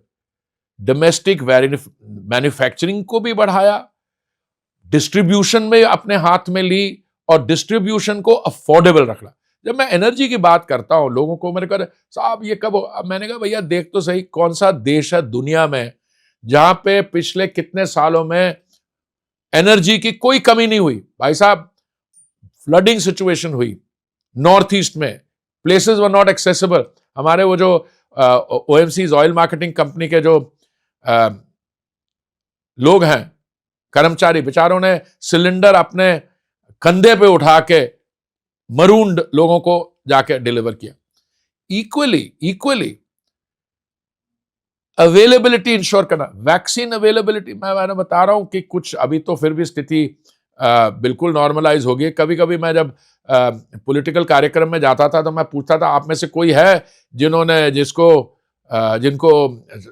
डोमेस्टिक मैन्युफैक्चरिंग को भी बढ़ाया, डिस्ट्रीब्यूशन में अपने हाथ में ली, और डिस्ट्रीब्यूशन को अफोर्डेबल रखना। जब मैं एनर्जी की बात करता हूं, लोगों को मेरे कहा साहब ये कब, मैंने कहा भैया देख तो सही, कौन सा देश है दुनिया में जहां पे पिछले कितने सालों में एनर्जी की कोई कमी नहीं हुई। भाई साहब, फ्लडिंग सिचुएशन हुई नॉर्थ ईस्ट में, प्लेसेस वर नॉट एक्सेसिबल। हमारे वो जो OMCs, ऑयल मार्केटिंग कंपनी के जो लोग हैं, कर्मचारी, बेचारों ने सिलेंडर अपने कंधे पे उठा के मरूंड लोगों को जाके डिलीवर किया। इक्वली अवेलेबिलिटी इंश्योर करना, वैक्सीन अवेलेबिलिटी। मैं बता रहा हूं कि कुछ अभी तो फिर भी स्थिति बिल्कुल नॉर्मलाइज होगी। कभी कभी मैं जब पॉलिटिकल कार्यक्रम में जाता था तो मैं पूछता था, आप में से कोई है जिनको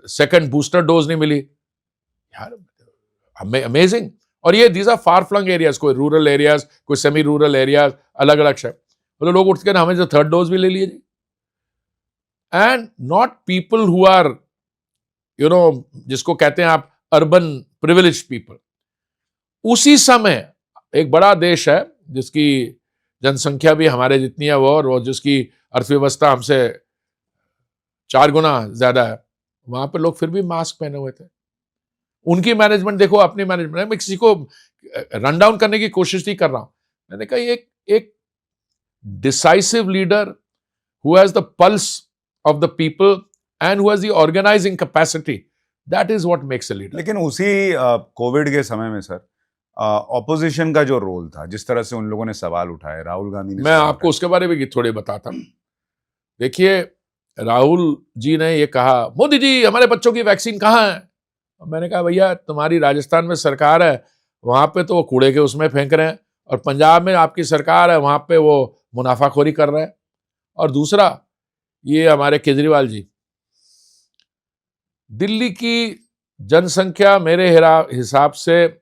सेकंड बूस्टर डोज नहीं मिली? यार अमेजिंग। और ये these are far flung areas, कोई रूरल एरियाज, कोई सेमी रूरल एरियाज, अलग अलग शहर। तो लोग उठ के ना, हमें जो थर्ड डोज भी ले लिए जी। And not people who are जिसको कहते हैं आप अर्बन प्रिविलेज्ड पीपल। उसी समय एक बड़ा देश है जिसकी जनसंख्या भी हमारे जितनी है, वो जिसकी अर्थव्यवस्था हमसे 4 गुना ज्यादा है, वहां पे लोग फिर भी मास्क पहने हुए थे। उनकी मैनेजमेंट देखो, अपनी मैनेजमेंट। मैं किसी को रन डाउन करने की कोशिश नहीं कर रहा हूं। मैंने कहा एक decisive leader who has the pulse of the people and who has the organising capacity, that is what makes a leader. लेकिन उसी कोविड के समय में सर, ऑपोजिशन का जो रोल था, जिस तरह से उन लोगों ने सवाल उठाए, राहुल गांधी ने मैं सवाल आपको उसके बारे में थोड़े बताता हूं। देखिए, राहुल जी ने ये कहा, मोदी जी हमारे बच्चों की वैक्सीन कहाँ है? मैंने कहा, भैया तुम्हारी राजस्थान में सरकार है, वहां पे तो वो कूड़े के उसमें फेंक रहे हैं, और पंजाब में आपकी सरकार है, वहां पे वो मुनाफाखोरी कर रहे हैं। और दूसरा, ये हमारे केजरीवाल जी, दिल्ली की जनसंख्या मेरे हिसाब से,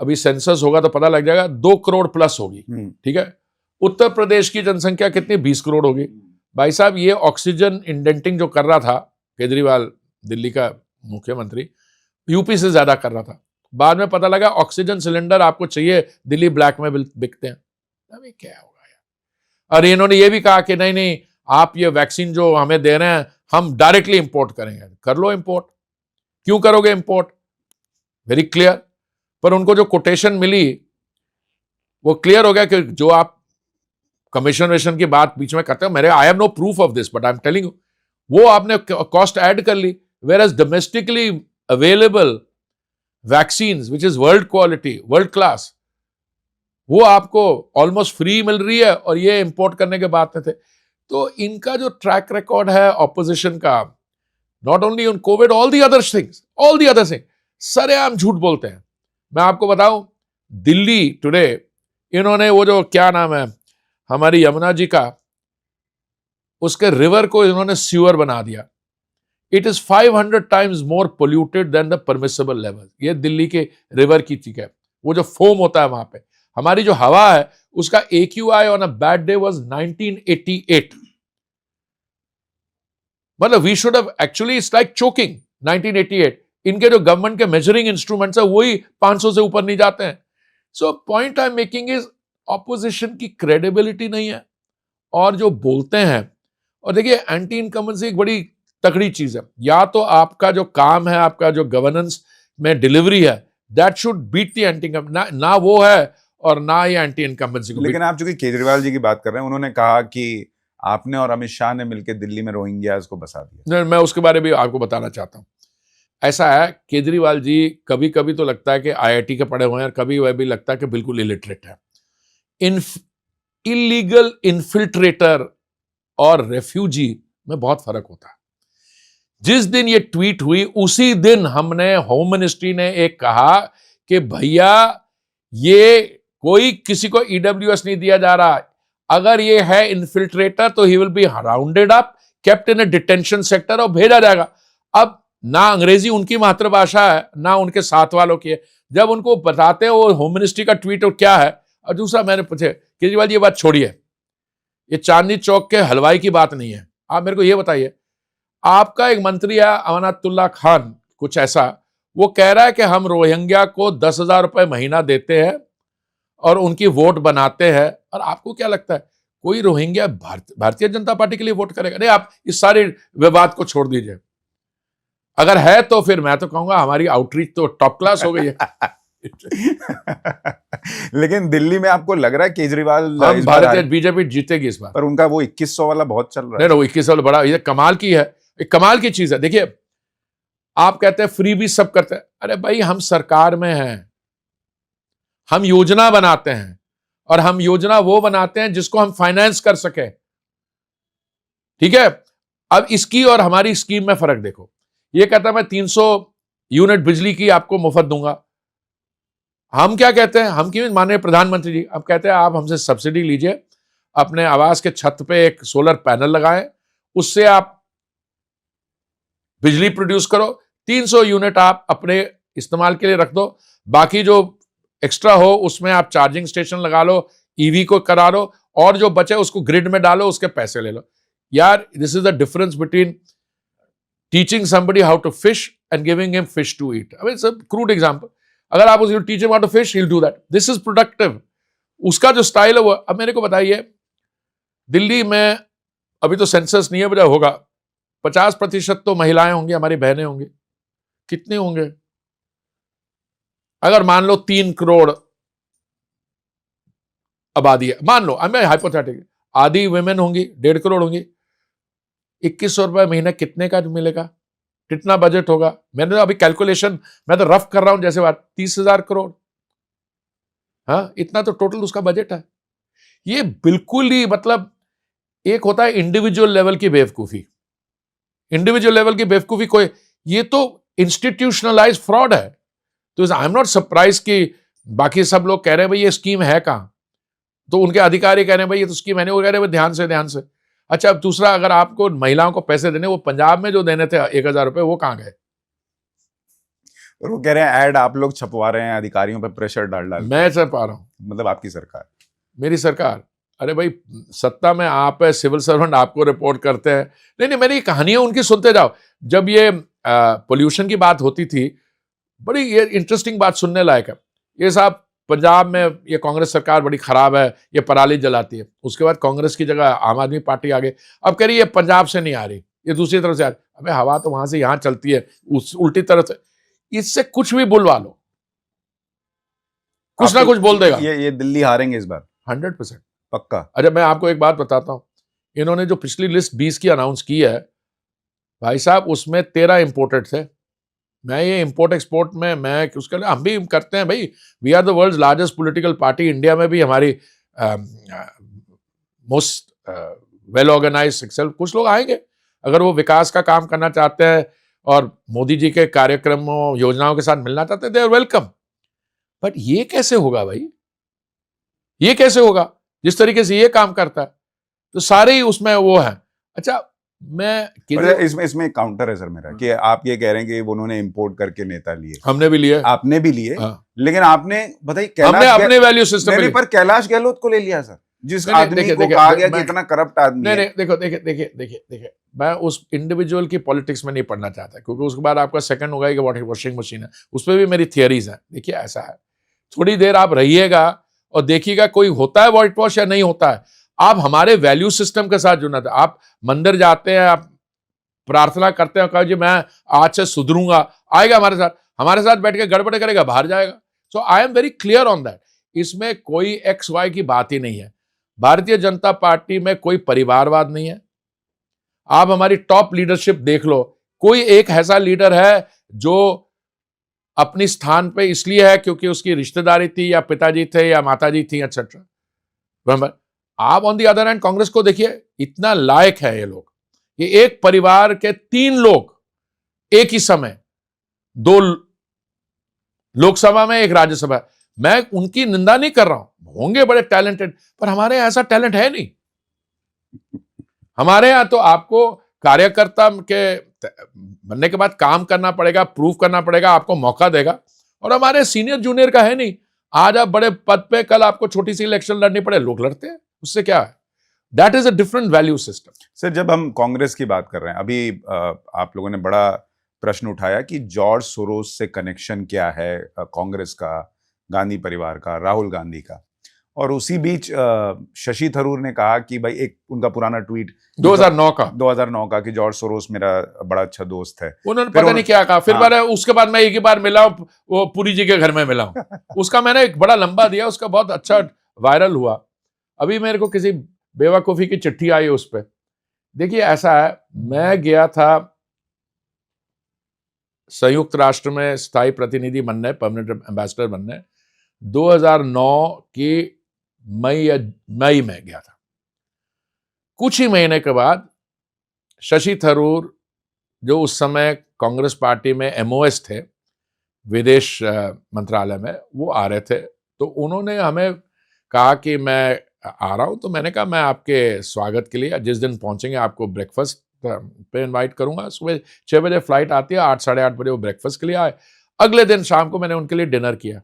अभी सेंसस होगा तो पता लग जाएगा, 2 करोड़ प्लस होगी। ठीक है। उत्तर प्रदेश की जनसंख्या कितनी? 20 करोड़ होगी। भाई साहब, ये ऑक्सीजन इंडेंटिंग जो कर रहा था केजरीवाल, दिल्ली का मुख्यमंत्री, यूपी से ज्यादा कर रहा था। बाद में पता लगा ऑक्सीजन सिलेंडर आपको चाहिए, दिल्ली ब्लैक में बिकते हैं। अभी क्या होगा यार। और इन्होंने ये भी कहा कि नहीं नहीं, आप ये वैक्सीन जो हमें दे रहे हैं, हम डायरेक्टली इंपोर्ट करेंगे। कर लो इंपोर्ट, क्यों करोगे इंपोर्ट? Very clear. पर उनको जो कोटेशन मिली, वो क्लियर हो गया कि जो आप कमीशन वेशन की बात बीच में करते हो, मेरे I have no proof of this but I am telling you, वो आपने कॉस्ट ऐड कर ली। Whereas domestically available vaccine which is world quality, world class, वो आपको ऑलमोस्ट फ्री मिल रही है, और ये इंपोर्ट करने के बाद में थे। तो इनका जो ट्रैक रिकॉर्ड है ऑपोजिशन का, not only on Covid, all the other things, सरेआम झूठ बोलते हैं। मैं आपको बताऊं, दिल्ली टुडे, इन्होंने वो जो क्या नाम है हमारी यमुना जी का, उसके रिवर को इन्होंने सीवर बना दिया। It is 500 times more polluted than the permissible level. ये दिल्ली के रिवर की चीज है। वो जो फोम होता है वहां पे, हमारी जो हवा है, उसका AQI on a bad day was 1988। मतलब we should have actually, it's like choking. 1988 इनके जो गवर्नमेंट के मेजरिंग इंस्ट्रूमेंट्स है, वही 500 से ऊपर नहीं जाते हैं। So point I am making is, opposition की क्रेडिबिलिटी नहीं है, और जो बोलते हैं। और देखिए, एंटी इनकम्बेंसी एक बड़ी तगड़ी चीज है। या तो आपका जो काम है, आपका जो गवर्नेंस में डिलीवरी है, that should beat the anti incumbency, ना वो है और ना ही एंटी इनकम्बेंसी को। लेकिन आप चूंकि केजरीवाल जी की बात कर रहे हैं, उन्होंने कहा कि आपने और अमित शाह ने मिलकर दिल्ली में रोहिंग्यास को बसा दिया। मैं उसके बारे में आपको बताना चाहता हूं। ऐसा है, केजरीवाल जी कभी कभी तो लगता है कि IIT के पढ़े हुए हैं, और कभी वह भी लगता है कि बिल्कुल इलिटरेट है। इलीगल इन्फिल्ट्रेटर और रेफ्यूजी में बहुत फर्क होता है। जिस दिन ये ट्वीट हुई, उसी दिन हमने, होम मिनिस्ट्री ने एक कहा कि भैया, ये कोई किसी को EWS नहीं दिया जा रहा। अगर ये है इन्फिल्ट्रेटर तो he will be rounded up, kept in a detention sector, और भेजा जाएगा। अब ना अंग्रेजी उनकी मातृभाषा है, ना उनके साथ वालों की है। जब उनको बताते हो होम मिनिस्ट्री का ट्वीट और क्या है। और दूसरा, मैंने पूछे, केजरीवाल जी ये बात छोड़िए, ये चांदनी चौक के हलवाई की बात नहीं है। आप मेरे को ये बताइए, आपका एक मंत्री है अमानतुल्लाह खान, कुछ ऐसा, वो कह रहा है कि हम रोहिंग्या को 10,000 रुपए महीना देते हैं और उनकी वोट बनाते हैं। और आपको क्या लगता है कोई रोहिंग्या भारतीय जनता पार्टी के लिए वोट करेगा? नहीं, आप इस सारे विवाद को छोड़ दीजिए। अगर है तो फिर मैं तो कहूंगा हमारी आउटरीच तो टॉप क्लास हो गई है। लेकिन दिल्ली में आपको लग रहा है केजरीवाल, हम भारतीय बीजेपी जीतेगी इस बार। पर उनका वो 2100 वाला बहुत चल रहा है। नहीं, वो 21 वाला बड़ा, ये कमाल की है, एक कमाल की चीज है। देखिए, आप कहते हैं फ्री भी सब करते हैं। अरे भाई, हम सरकार में हैं, हम योजना बनाते हैं, और हम योजना वो बनाते हैं जिसको हम फाइनेंस कर सके। ठीक है। अब इसकी और हमारी स्कीम में फर्क देखो। ये कहता है मैं 300 यूनिट बिजली की आपको मुफ्त दूंगा, हम क्या कहते हैं, हम क्यों माननीय प्रधानमंत्री जी, हम कहते हैं आप हमसे सब्सिडी लीजिए, अपने आवास के छत पे एक सोलर पैनल लगाएं, उससे आप बिजली प्रोड्यूस करो, 300 यूनिट आप अपने इस्तेमाल के लिए रख दो, बाकी जो एक्स्ट्रा हो उसमें आप चार्जिंग स्टेशन लगा लो, ईवी को करा लो, और जो बचे उसको ग्रिड में डालो, उसके पैसे ले लो। यार, this is the difference between teaching somebody how to fish and giving him fish to eat. I mean, it's a crude example. अगर आप उसको teach him how to fish, he'll do that. This is productive. उसका जो style है वो, अब मेरे को बताइए, दिल्ली में अभी तो सेंसस नहीं है, बजाय होगा, 50% तो महिलाएं होंगी, हमारी बहनें होंगी। कितने होंगे? अगर मान लो 3 करोड़ आबादी है, मान लो, मैं हाइपोथेटिकल, आधी वुमेन होंगी, 1.5 करोड़ होंगी, 2100 रुपए महीना कितने का मिलेगा? कितना बजट होगा? मैंने तो अभी कैलकुलेशन, मैं तो रफ कर रहा हूं जैसे बात, 30,000 करोड़। हाँ, इतना तो टोटल उसका बजट है। ये बिल्कुल ही, मतलब एक होता है इंडिविजुअल लेवल की बेवकूफी, इंडिविजुअल लेवल की बेवकूफी, कोई, ये तो इंस्टीट्यूशनलाइज फ्रॉड है। तो आई एम नॉट सरप्राइज कि बाकी सब लोग कह रहे हैं भाई ये स्कीम है कहां, तो उनके अधिकारी कह रहे हैं भाई ये तो स्कीम है नहीं, वो कह रहे हैं ध्यान से। अच्छा, अब दूसरा, अगर आपको महिलाओं को पैसे देने, वो पंजाब में जो देने थे 1,000 रुपए, वो कहां गए? और वो कह रहे हैं ऐड आप लोग छपवा रहे हैं, अधिकारियों पर प्रेशर डाल मैं छपा रहा हूं। मतलब आपकी सरकार, मेरी सरकार? अरे भाई, सत्ता में आप है, सिविल सर्वेंट, आपको रिपोर्ट करते हैं। नहीं, मेरी कहानियां उनकी सुनते जाओ। जब ये पोल्यूशन की बात होती थी, बड़ी ये इंटरेस्टिंग बात सुनने लायक है। ये साहब, पंजाब में ये कांग्रेस सरकार बड़ी खराब है, ये पराली जलाती है। उसके बाद कांग्रेस की जगह आम आदमी पार्टी आ गई। अब कह रही है पंजाब से नहीं आ रही, ये दूसरी तरफ से आ रही। अबे, हवा तो वहां से यहां चलती है, उस उल्टी तरफ से। इससे कुछ भी बुलवा लो, कुछ ना कुछ बोल देगा। ये दिल्ली हारेंगे इस बार 100% पक्का। अच्छा, मैं आपको एक बात बताता हूं, इन्होंने जो पिछली लिस्ट 20 की अनाउंस की है, भाई साहब, उसमें 13 इंपोर्टेड थे। मैं ये इंपोर्ट एक्सपोर्ट में, मैं उसके लिए हम भी करते हैं भाई। We are the world's largest political party. India में भी हमारी मोस्ट वेल ऑर्गेनाइज्ड सक्सेस। कुछ लोग आएंगे, अगर वो विकास का काम करना चाहते हैं और मोदी जी के कार्यक्रमों योजनाओं के साथ मिलना चाहते हैं, दे आर वेलकम। बट ये कैसे होगा भाई? ये कैसे होगा जिस तरीके से ये काम करता है? तो सारे ही उसमें वो है। अच्छा, मैं इसमें काउंटर है सर मेरा, कि आप ये कह रहे हैं कि उन्होंने इंपोर्ट करके नेता लिए, हमने भी लिए, आपने भी लिए। हाँ। लेकिन आपने बताइए, हमने अपने वैल्यू सिस्टम पर कैलाश गहलोत को ले लिया सर, जिस आदमी को कहा गया कि इतना करप्ट आदमी है। नहीं, देखिए, मैं उस इंडिविजुअल की पॉलिटिक्स में नहीं पढ़ना चाहता, क्योंकि उसके बाद आपका सेकंड होगा कि वॉशिंग मशीन है, उस पर भी मेरी थियरीज है। देखिए, ऐसा है, थोड़ी देर आप रहिएगा और देखिएगा कोई होता है व्हाइट वॉश या नहीं होता है। आप हमारे वैल्यू सिस्टम के साथ जुड़ना था। आप मंदिर जाते हैं, आप प्रार्थना करते हैं, कहो जी मैं आज से सुधरूंगा, आएगा हमारे साथ बैठ के गड़बड़ करेगा, बाहर जाएगा। So I am very clear on that. इसमें कोई एक्स वाई की बात ही नहीं है। भारतीय जनता पार्टी में कोई परिवारवाद नहीं है। आप हमारी टॉप लीडरशिप देख लो, कोई एक ऐसा लीडर है जो अपनी स्थान पे इसलिए है क्योंकि उसकी रिश्तेदारी थी, या पिताजी थे, या माताजी थी, एक्सेट्रा। आप on the other hand Congress को देखिए, इतना लायक है ये लोग। ये एक परिवार के 3 लोग एक ही समय, 2 लोकसभा में, 1 राज्यसभा। मैं उनकी निंदा नहीं कर रहा हूं, होंगे बड़े टैलेंटेड, पर हमारे यहां ऐसा टैलेंट है नहीं। हमारे यहां तो आपको कार्यकर्ता के बनने के बाद काम करना पड़ेगा, प्रूव करना पड़ेगा, आपको मौका देगा। और हमारे सीनियर जूनियर का है नहीं। आज आप बड़े पद पे, कल आपको छोटी सी इलेक्शन लड़नी पड़े, लोग लड़ते हैं, उससे क्या है? That is a different value system. Sir, जब हम कांग्रेस की बात कर रहे हैं, अभी आप लोगों ने बड़ा प्रश्न उठाया कि जॉर्ज सोरोस से कनेक्शन क्या है कांग्रेस का, गांधी परिवार का, राहुल गांधी का। और उसी बीच शशि थरूर ने कहा कि भाई, एक उनका पुराना ट्वीट 2009 का कि जॉर्ज सोरोस मेरा बड़ा अच्छा दोस्त है। उन्होंने पता नहीं क्या कहा। फिर हाँ। उसके बाद मैं एक ही बार मिला हूं, वो पुरी जी के घर में मिला हूं। उसका मैंने एक बड़ा लंबा दिया, उसका बहुत अच्छा वायरल हुआ। अभी मेरे को किसी बेवकूफी की चिट्ठी आई उस पर। देखिए, ऐसा है, मैं गया था संयुक्त राष्ट्र में स्थायी प्रतिनिधि बनने, परमानेंट एम्बेसडर बनने, 2009 की मई में गया था। कुछ ही महीने के बाद शशि थरूर, जो उस समय कांग्रेस पार्टी में एमओएस थे, विदेश मंत्रालय में, वो आ रहे थे। तो उन्होंने हमें कहा कि मैं आ रहा हूँ, तो मैंने कहा मैं आपके स्वागत के लिए जिस दिन पहुंचेंगे आपको ब्रेकफास्ट पे इनवाइट करूंगा। सुबह 6 बजे फ्लाइट आती है, 8 साढ़े 8 बजे वो ब्रेकफास्ट के लिए आए। अगले दिन शाम को मैंने उनके लिए डिनर किया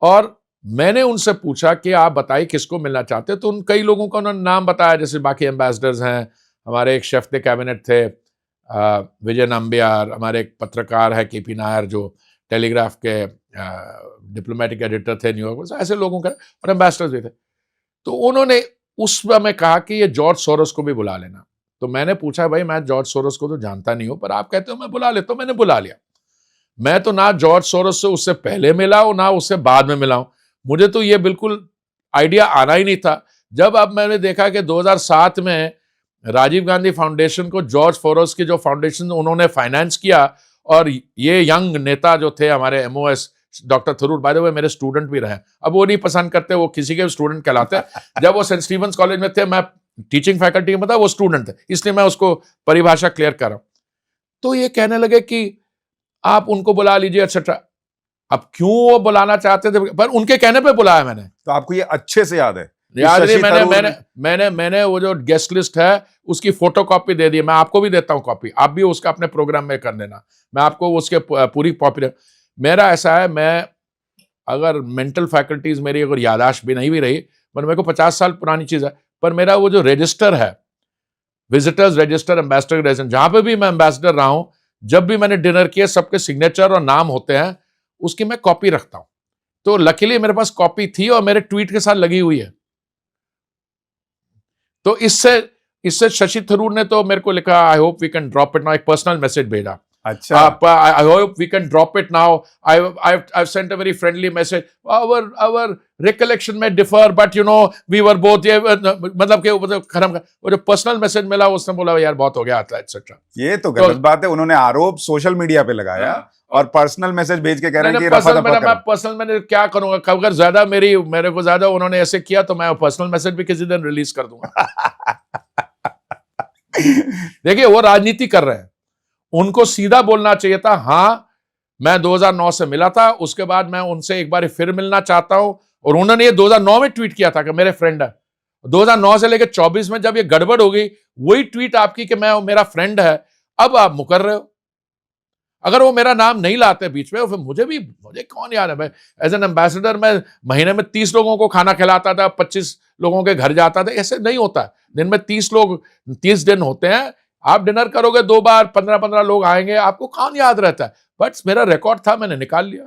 और मैंने उनसे पूछा कि आप बताइए किसको मिलना चाहते हैं। तो उन कई लोगों का उन्होंने नाम बताया, जैसे बाकी एम्बेसडर्स हैं, हमारे एक शेफ दे कैबिनेट थे विजय नंबियार, हमारे एक पत्रकार है केपी नायर जो टेलीग्राफ के डिप्लोमेटिक एडिटर थे न्यूयॉर्क में, ऐसे लोगों का, और एम्बेसडर्स भी थे। तो उन्होंने उस समय कहा कि ये जॉर्ज सोरोस को भी बुला लेना। तो मैंने पूछा भाई मैं जॉर्ज सोरोस को तो जानता नहीं हूं, पर आप कहते हो मैं बुला लेता हूं। मैंने बुला लिया। मैं तो ना जॉर्ज सोरोस से उससे पहले मिला हूं ना उससे बाद में मिला हूं। मुझे तो ये बिल्कुल आइडिया आना ही नहीं था। जब अब मैंने देखा कि 2007 में राजीव गांधी फाउंडेशन को जॉर्ज सोरोस की जो फाउंडेशन उन्होंने फाइनेंस किया, और ये यंग नेता जो थे हमारे MOS doctor Tharoor, by the way मेरे स्टूडेंट भी रहे। अब वो नहीं पसंद करते, वो किसी के स्टूडेंट कहलाते हैं। जब वो सेंट स्टीफेंस कॉलेज में थे, मैं टीचिंग फैकल्टी में था, वो स्टूडेंट थे, इसलिए मैं उसको परिभाषा क्लियर कर रहा हूं। तो ये कहने लगे कि आप उनको बुला लीजिए एक्सेट्रा। अब क्यों वो बुलाना चाहते थे, पर उनके कहने पे बुलाया मैंने। तो आपको ये अच्छे से याद है? याद नहीं, शशि थरूर मैंने वो जो गेस्ट लिस्ट है उसकी फोटो कॉपी दे दी। मैं आपको भी देता हूं कॉपी, आप भी उसका अपने प्रोग्राम में कर लेना। मैं आपको उसके पूरी कॉपी। मेरा ऐसा है, मैं अगर मेंटल फैकल्टीज मेरी अगर यादाश्त भी नहीं भी रही, पर मेरे को 50 साल पुरानी चीज है, पर मेरा वो जो रजिस्टर है, विजिटर्स रजिस्टर, एम्बेसडर रजिस्टर, जहां पे भी मैं एम्बेसडर रहा हूं, जब भी मैंने डिनर किया, सबके सिग्नेचर और नाम होते हैं, उसकी मैं कॉपी रखता हूं। तो लकीली मेरे पास कॉपी थी और मेरे ट्वीट के साथ लगी हुई है। तो इससे इससे शशि थरूर ने तो मेरे को लिखा I hope we can drop it now, एक पर्सनल मैसेज भेजा। अच्छा, I hope we can drop it now. I've sent a very friendly message. Our recollection may differ, but you know we were both, मतलब कि खत्म, वो जो personal message मिला उसने बोला यार बहुत हो गया आता है एक्सेट्रा। ये तो गलत बात है। उन्होंने आरोप सोशल मीडिया पे लगाया और पर्सनल मैसेज भेज के कह रहे हैं कि रफा दफा करो। मैं पर्सनल मैंने क्या करूंगा, अगर ज्यादा मेरे को ज्यादा उन्होंने ऐसे किया तो मैं पर्सनल मैसेज भी किसी दिन रिलीज कर दूंगा। देखिए वो राजनीति कर रहे हैं, उनको सीधा बोलना चाहिए था। हां मैं 2009 से मिला था, उसके बाद मैं उनसे एक बार फिर मिलना चाहता हूं, और उन्होंने ये 2009 में ट्वीट किया था कि मेरे फ्रेंड है। 2009 से लेकर 24 में जब ये गड़बड़ हो गई, वही ट्वीट आपकी कि मैं मेरा फ्रेंड है, अब आप मुकर रहे हो। अगर वो मेरा नाम नहीं लाते बीच में, फिर मुझे कौन याद है भाई। एज एन एम्बेसडर मैं महीने में 30 लोगों को खाना खिलाता था, 25 लोगों के घर जाता था। ऐसे नहीं होता, दिन में 30 लोग 30 दिन होते हैं। आप डिनर करोगे 2 बार, 15-15 लोग आएंगे, आपको कौन याद रहता है। बट मेरा रिकॉर्ड था, मैंने निकाल लिया।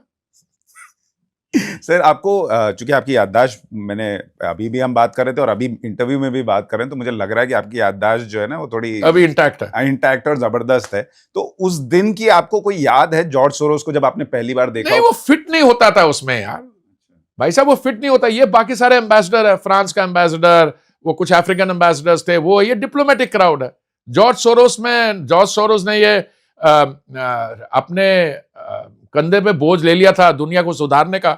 सर आपको चूंकि आपकी याददाश्त, मैंने अभी भी हम बात कर रहे थे और अभी इंटरव्यू में भी बात कर रहे हैं, तो मुझे लग रहा है कि आपकी याददाश्त जो है ना वो थोड़ी अभी इंटैक्ट है, इंटैक्ट और जबरदस्त है। तो उस दिन की आपको कोई याद है जॉर्ज सोरोस को जब आपने पहली बार देखा? नहीं वो फिट नहीं होता था उसमें यार, भाई साहब वो फिट नहीं होता। ये बाकी सारे एम्बेसडर है, फ्रांस का एम्बेसडर, वो कुछ अफ्रीकन एम्बेसडर्स थे, वो ये डिप्लोमेटिक क्राउड है। जॉर्ज सोरोस ने ये अपने कंधे पे बोझ ले लिया था दुनिया को सुधारने का।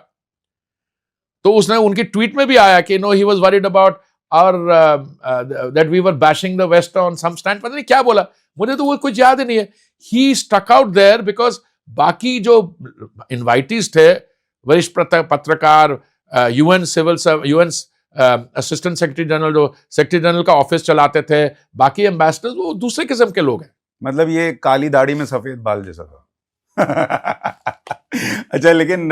तो उसने उनकी ट्वीट में भी आया कि no he was worried about our that we were bashing the West on some stand, पता नहीं क्या बोला, मुझे तो वो कुछ याद ही नहीं है। ही स्टक आउट देयर बिकॉज बाकी जो इनवाइटीज थे, वरिष्ठ पत्रकार, यूएन असिस्टेंट सेक्रेटरी जनरल, जो सेक्रेटरी जनरल का ऑफिस चलाते थे, बाकी एम्बेसडर्स, वो दूसरे किस्म के लोग हैं। मतलब ये काली दाढ़ी में सफेद बाल जैसा था। अच्छा, लेकिन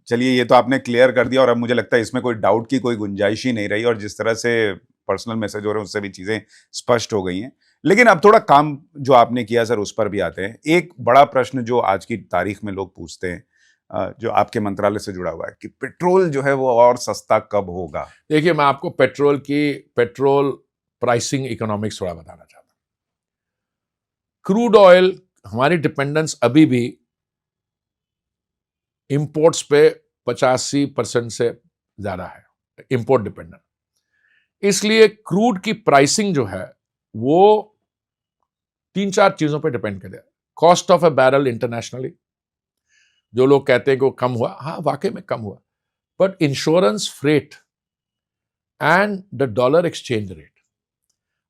चलिए ये तो आपने क्लियर कर दिया और अब मुझे लगता है इसमें कोई डाउट की कोई गुंजाइश ही नहीं रही, और जिस तरह से पर्सनल मैसेज हो रहे हैं उससे भी चीजें स्पष्ट हो गई हैं। लेकिन अब थोड़ा काम जो आपने किया सर उस पर भी आते हैं। एक बड़ा प्रश्न जो आज की तारीख में लोग पूछते हैं, जो आपके मंत्रालय से जुड़ा हुआ है, कि पेट्रोल जो है वो और सस्ता कब होगा? देखिए मैं आपको पेट्रोल प्राइसिंग इकोनॉमिक्स थोड़ा बताना चाहता हूं। क्रूड ऑयल, हमारी डिपेंडेंस अभी भी इंपोर्ट्स पे 85% से ज्यादा है, इंपोर्ट डिपेंडेंट। इसलिए क्रूड की प्राइसिंग जो है वो 3-4 चीजों पे डिपेंड करती है। Cost of A barrel internationally, जो लोग कहते हैं कि वो कम हुआ, हाँ वाकई में कम हुआ, but insurance, freight and the dollar exchange rate.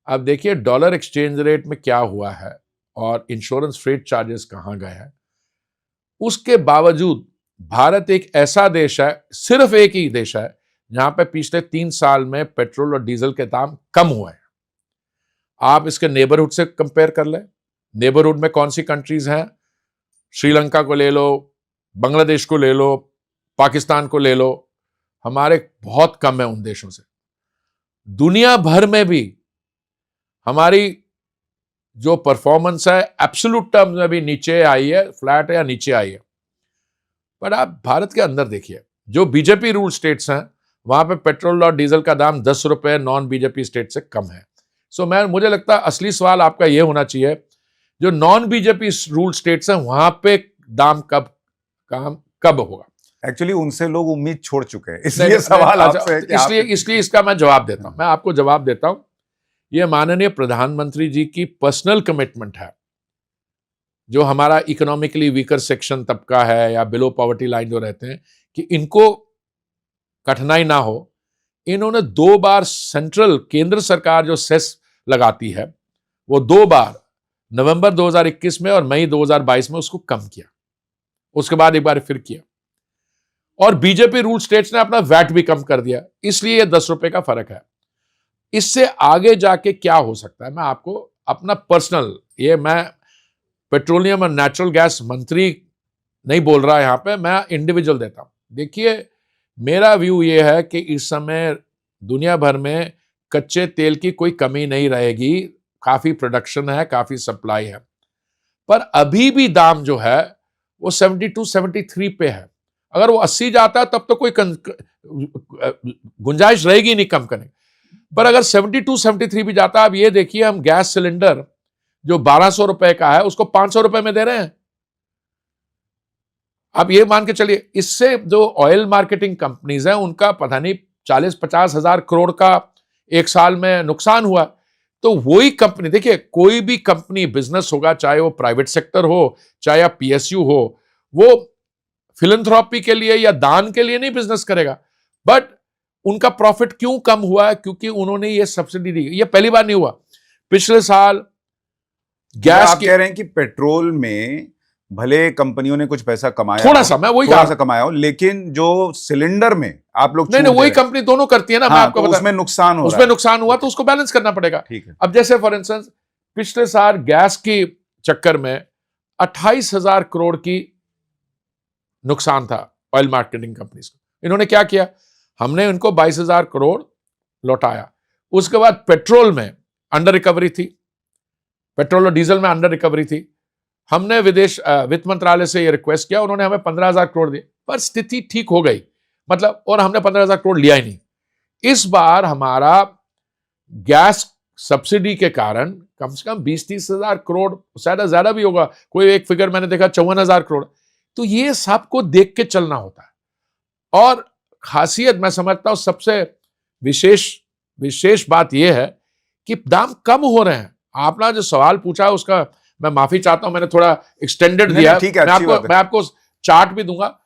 अब देखिए डॉलर एक्सचेंज रेट में क्या हुआ है और इंश्योरेंस फ्रेट चार्जेस कहां गए हैं। उसके बावजूद भारत एक ऐसा देश है, सिर्फ एक ही देश है जहां पे पिछले 3 साल में पेट्रोल और डीजल के दाम कम हुए हैं। आप इसके नेबरहुड से कंपेयर कर लें। नेबरहुड में कौन सी कंट्रीज हैं? श्रीलंका को ले लो, बांग्लादेश को ले लो, पाकिस्तान को ले लो, हमारे बहुत कम है उन देशों से। दुनिया भर में भी हमारी जो परफॉर्मेंस है एब्सोल्यूट टर्म्स में भी नीचे आई है, फ्लैट है या नीचे आई है। पर आप भारत के अंदर देखिए, जो बीजेपी रूल स्टेट्स हैं वहां पे पेट्रोल और डीजल का दाम 10 रुपए नॉन बीजेपी स्टेट से कम है। सो मुझे लगता है असली सवाल आपका यह होना चाहिए, जो नॉन बीजेपी रूल स्टेट्स हैं वहां पे दाम कब होगा? एक्चुअली उनसे लोग उम्मीद छोड़ चुके हैं, इसलिए सवाल आपसे है कि इसलिए इसका मैं जवाब देता हूं। मैं आपको जवाब देता हूं। यह माननीय प्रधानमंत्री जी की पर्सनल कमिटमेंट है। जो हमारा इकोनॉमिकली वीकर सेक्शन तबका है या बिलो पॉवर्टी लाइन जो रहते हैं, कि इनको कठिनाई ना हो, इन्होंने 2 बार सेंट्रल केंद्र सरकार जो सेस लगाती है वो 2 बार नवंबर 2021 में और मई 2022 में उसको कम किया, उसके बाद एक बार फिर किया। और बीजेपी रूल स्टेट्स ने अपना वैट भी कम कर दिया, इसलिए ये 10 रुपए का फर्क है। इससे आगे जाके क्या हो सकता है, मैं आपको अपना पर्सनल, ये मैं पेट्रोलियम और नेचुरल गैस मंत्री नहीं बोल रहा यहां पे, मैं इंडिविजुअल देता हूं। देखिए, मेरा व्यू ये है कि इस समय दुनिया भर में कच्चे तेल की कोई कमी नहीं रहेगी, काफी प्रोडक्शन है, काफी सप्लाई है, पर अभी भी दाम जो है वो 72-73 पे है। अगर वो 80 जाता है तब तो कोई गुंजाइश रहेगी नहीं कम करने, पर अगर 72-73 भी जाता है, अब ये देखिए हम गैस सिलेंडर जो 1200 रुपए का है उसको 500 रुपए में दे रहे हैं। आप ये मान के चलिए, इससे जो ऑयल मार्केटिंग कंपनीज हैं उनका पता नहीं 40-50 हजार करोड़ का एक साल में नुकसान हुआ। तो वही कंपनी, देखिए कोई भी कंपनी बिजनेस होगा, चाहे वो प्राइवेट सेक्टर हो चाहे पीएसयू हो, वो फिलैंथ्रोपी के लिए या दान के लिए नहीं बिजनेस करेगा। बट उनका प्रॉफिट क्यों कम हुआ है? क्योंकि उन्होंने ये सब्सिडी दी। ये पहली बार नहीं हुआ, पिछले साल गैस आप कह रहे हैं कि पेट्रोल में भले कंपनियों ने कुछ पैसा कमाया, थोड़ा सा, मैं वही थोड़ा सा कमाया हो, लेकिन जो सिलेंडर में आप लोग नहीं, वही कंपनी दोनों करती है ना। हाँ, मैं आपको तो उसमें नुकसान हो उसमें नुकसान हुआ तो उसको बैलेंस करना पड़ेगा। ठीक है। अब जैसे फॉर इंस्टेंस पिछले साल गैस की चक्कर में 28,000 करोड़ की नुकसान था ऑयल मार्केटिंग कंपनीज को। इन्होंने क्या किया, हमने इनको 22,000 करोड़ लौटाया। उसके बाद पेट्रोल में अंडर रिकवरी थी, पेट्रोल और डीजल में अंडर रिकवरी थी। हमने वित्त मंत्रालय से ये रिक्वेस्ट किया, उन्होंने हमें 15,000 करोड़ दिए, पर स्थिति ठीक हो गई, मतलब, और हमने 15,000 करोड़ लिया ही नहीं। इस बार हमारा गैस सब्सिडी के कारण कम से कम 20-30 हजार करोड़, शायद ज्यादा भी होगा, कोई एक फिगर मैंने देखा 54,000 करोड़। तो ये सबको देख के चलना होता है। और खासियत मैं समझता हूं सबसे विशेष बात यह है कि दाम कम हो रहे हैं। आपने जो सवाल पूछा उसका मैं माफी चाहता हूं, मैंने थोड़ा एक्सटेंडेड दिया। मैं आपको चार्ट भी दूंगा।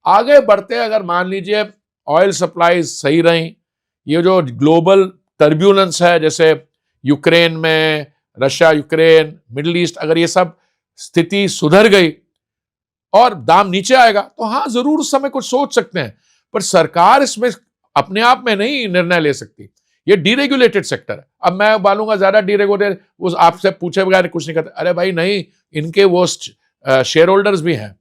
आगे बढ़ते अगर मान लीजिए ऑयल सप्लाई सही रही, ये जो ग्लोबल टर्ब्यूलेंस है जैसे यूक्रेन में, रशिया यूक्रेन, मिडिल ईस्ट, अगर ये सब स्थिति सुधर गई और दाम नीचे आएगा तो हाँ जरूर उस समय कुछ सोच सकते हैं, पर सरकार इसमें अपने आप में नहीं निर्णय ले सकती। ये डीरेगुलेटेड सेक्टर है। अब मैं बोलूंगा ज्यादा डीरेगुलेटेड, उस आपसे पूछे बगैर कुछ नहीं करते। अरे भाई नहीं, इनके वो शेयर होल्डर्स भी हैं।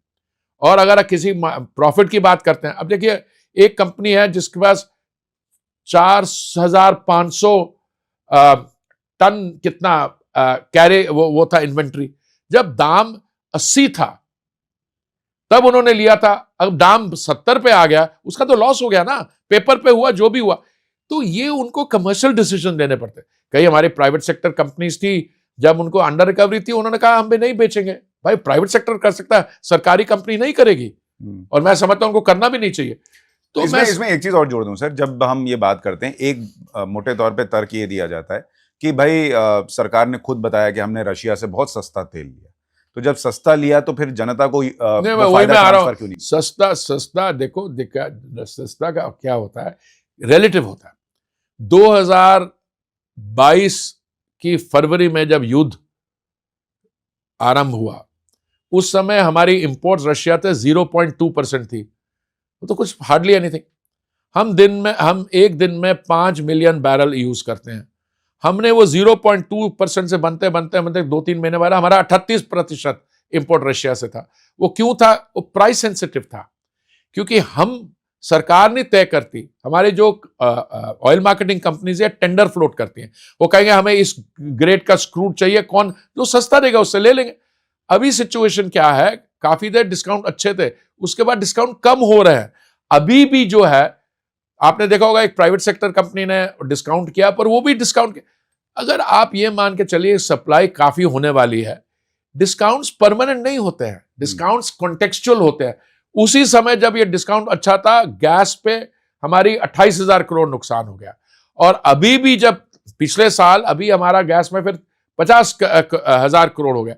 और अगर किसी प्रॉफिट की बात करते हैं, अब देखिए एक कंपनी है जिसके पास 4,500 टन कितना कैरे वो था इन्वेंट्री। जब दाम 80 था तब उन्होंने लिया था, अब दाम 70 पे आ गया, उसका तो लॉस हो गया ना, पेपर पे हुआ जो भी हुआ। तो ये उनको कमर्शियल डिसीजन लेने पड़ते। कई हमारी प्राइवेट सेक्टर कंपनीज थी, जब उनको अंडर रिकवरी थी उन्होंने कहा हम भी नहीं बेचेंगे। भाई प्राइवेट सेक्टर कर सकता है, सरकारी कंपनी नहीं करेगी, और मैं समझता हूं उनको करना भी नहीं चाहिए। तो इसमें एक चीज और जोड़ दूं सर, जब हम ये बात करते हैं, एक मोटे तौर पे तर्क ये दिया जाता है कि भाई सरकार ने खुद बताया कि हमने रशिया से बहुत सस्ता तेल लिया, तो जब सस्ता लिया तो फिर जनता को वही मैं आ रहा हूं, सस्ता देखो सस्ता का क्या होता है, रिलेटिव होता है। 2022 की फरवरी में जब युद्ध आरंभ हुआ, उस समय हमारी इंपोर्ट्स रशिया से 0.2% थी, वो तो कुछ हार्डली एनीथिंग। हम एक दिन में 5 मिलियन बैरल यूज करते हैं। हमने वो 0.2% से बनते बनते बनते 2-3 महीने बाद हमारा 38% इंपोर्ट रशिया से था। वो क्यों था? वो प्राइस सेंसिटिव था, क्योंकि हम सरकार नहीं तय करती, हमारे जो ऑयल मार्केटिंग कंपनीज है टेंडर फ्लोट करती हैं। वो कहेंगे हमें इस ग्रेड का स्क्रूड चाहिए, कौन जो सस्ता देगा उससे ले लेंगे। अभी सिचुएशन क्या है, काफी देर डिस्काउंट अच्छे थे, उसके बाद डिस्काउंट कम हो रहे हैं। अभी भी जो है, आपने देखा होगा एक प्राइवेट सेक्टर कंपनी ने डिस्काउंट किया, पर वो भी डिस्काउंट किया। अगर आप ये मान के चलिए सप्लाई काफी होने वाली है, डिस्काउंट्स परमानेंट नहीं होते हैं, डिस्काउंट्स कॉन्टेक्चुअल होते हैं। उसी समय जब ये डिस्काउंट अच्छा था, गैस पे हमारी 28,000 करोड़ नुकसान हो गया। और अभी भी जब पिछले साल अभी हमारा गैस में फिर 50,000 करोड़ हो गया।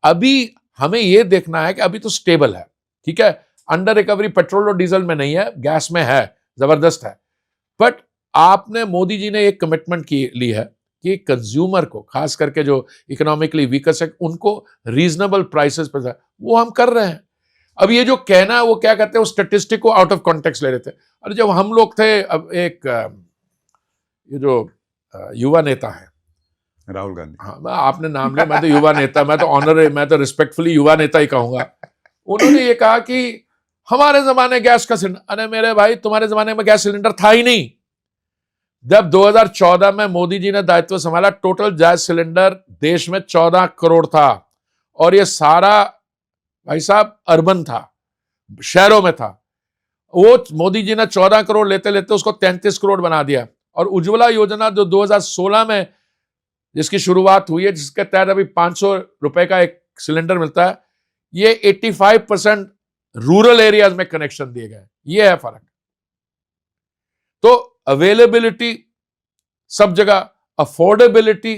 अभी हमें यह देखना है कि अभी तो स्टेबल है, ठीक है, अंडर रिकवरी पेट्रोल और डीजल में नहीं है, गैस में है, जबरदस्त है। बट आपने, मोदी जी ने एक कमिटमेंट की ली है कि कंज्यूमर को, खास करके जो इकोनॉमिकली वीकेस्ट है, उनको रीजनेबल प्राइसेस पर, वो हम कर रहे हैं। अब ये जो कहना है, वो क्या कहते हैं, वो स्टेटिस्टिक को आउट ऑफ कॉन्टेक्स्ट ले रहे थे। और जब हम लोग थे, अब एक ये जो युवा नेता है राहुल गांधी, हाँ, मैं आपने नाम लिया, मैं तो युवा नेता, मैं तो रिस्पेक्टफुली युवा नेता ही कहूंगा। उन्होंने ये कहा कि हमारे जमाने गैस का सिलेंडर, अरे मेरे भाई, तुम्हारे जमाने में गैस सिलेंडर था ही नहीं। जब 2014 में मोदी जी ने दायित्व संभाला, टोटल गैस सिलेंडर देश में 14 करोड़ था, और ये सारा भाई साहब अर्बन था, शहरों में था। वो मोदी जी ने 14 करोड़ लेते लेते उसको 33 करोड़ बना दिया। और उज्ज्वला योजना जो 2016 में जिसकी शुरुआत हुई है, जिसके तहत अभी 500 रुपए का एक सिलेंडर मिलता है, ये 85% रूरल एरियाज में कनेक्शन दिए गए। ये है फर्क। तो अवेलेबिलिटी सब जगह, अफोर्डेबिलिटी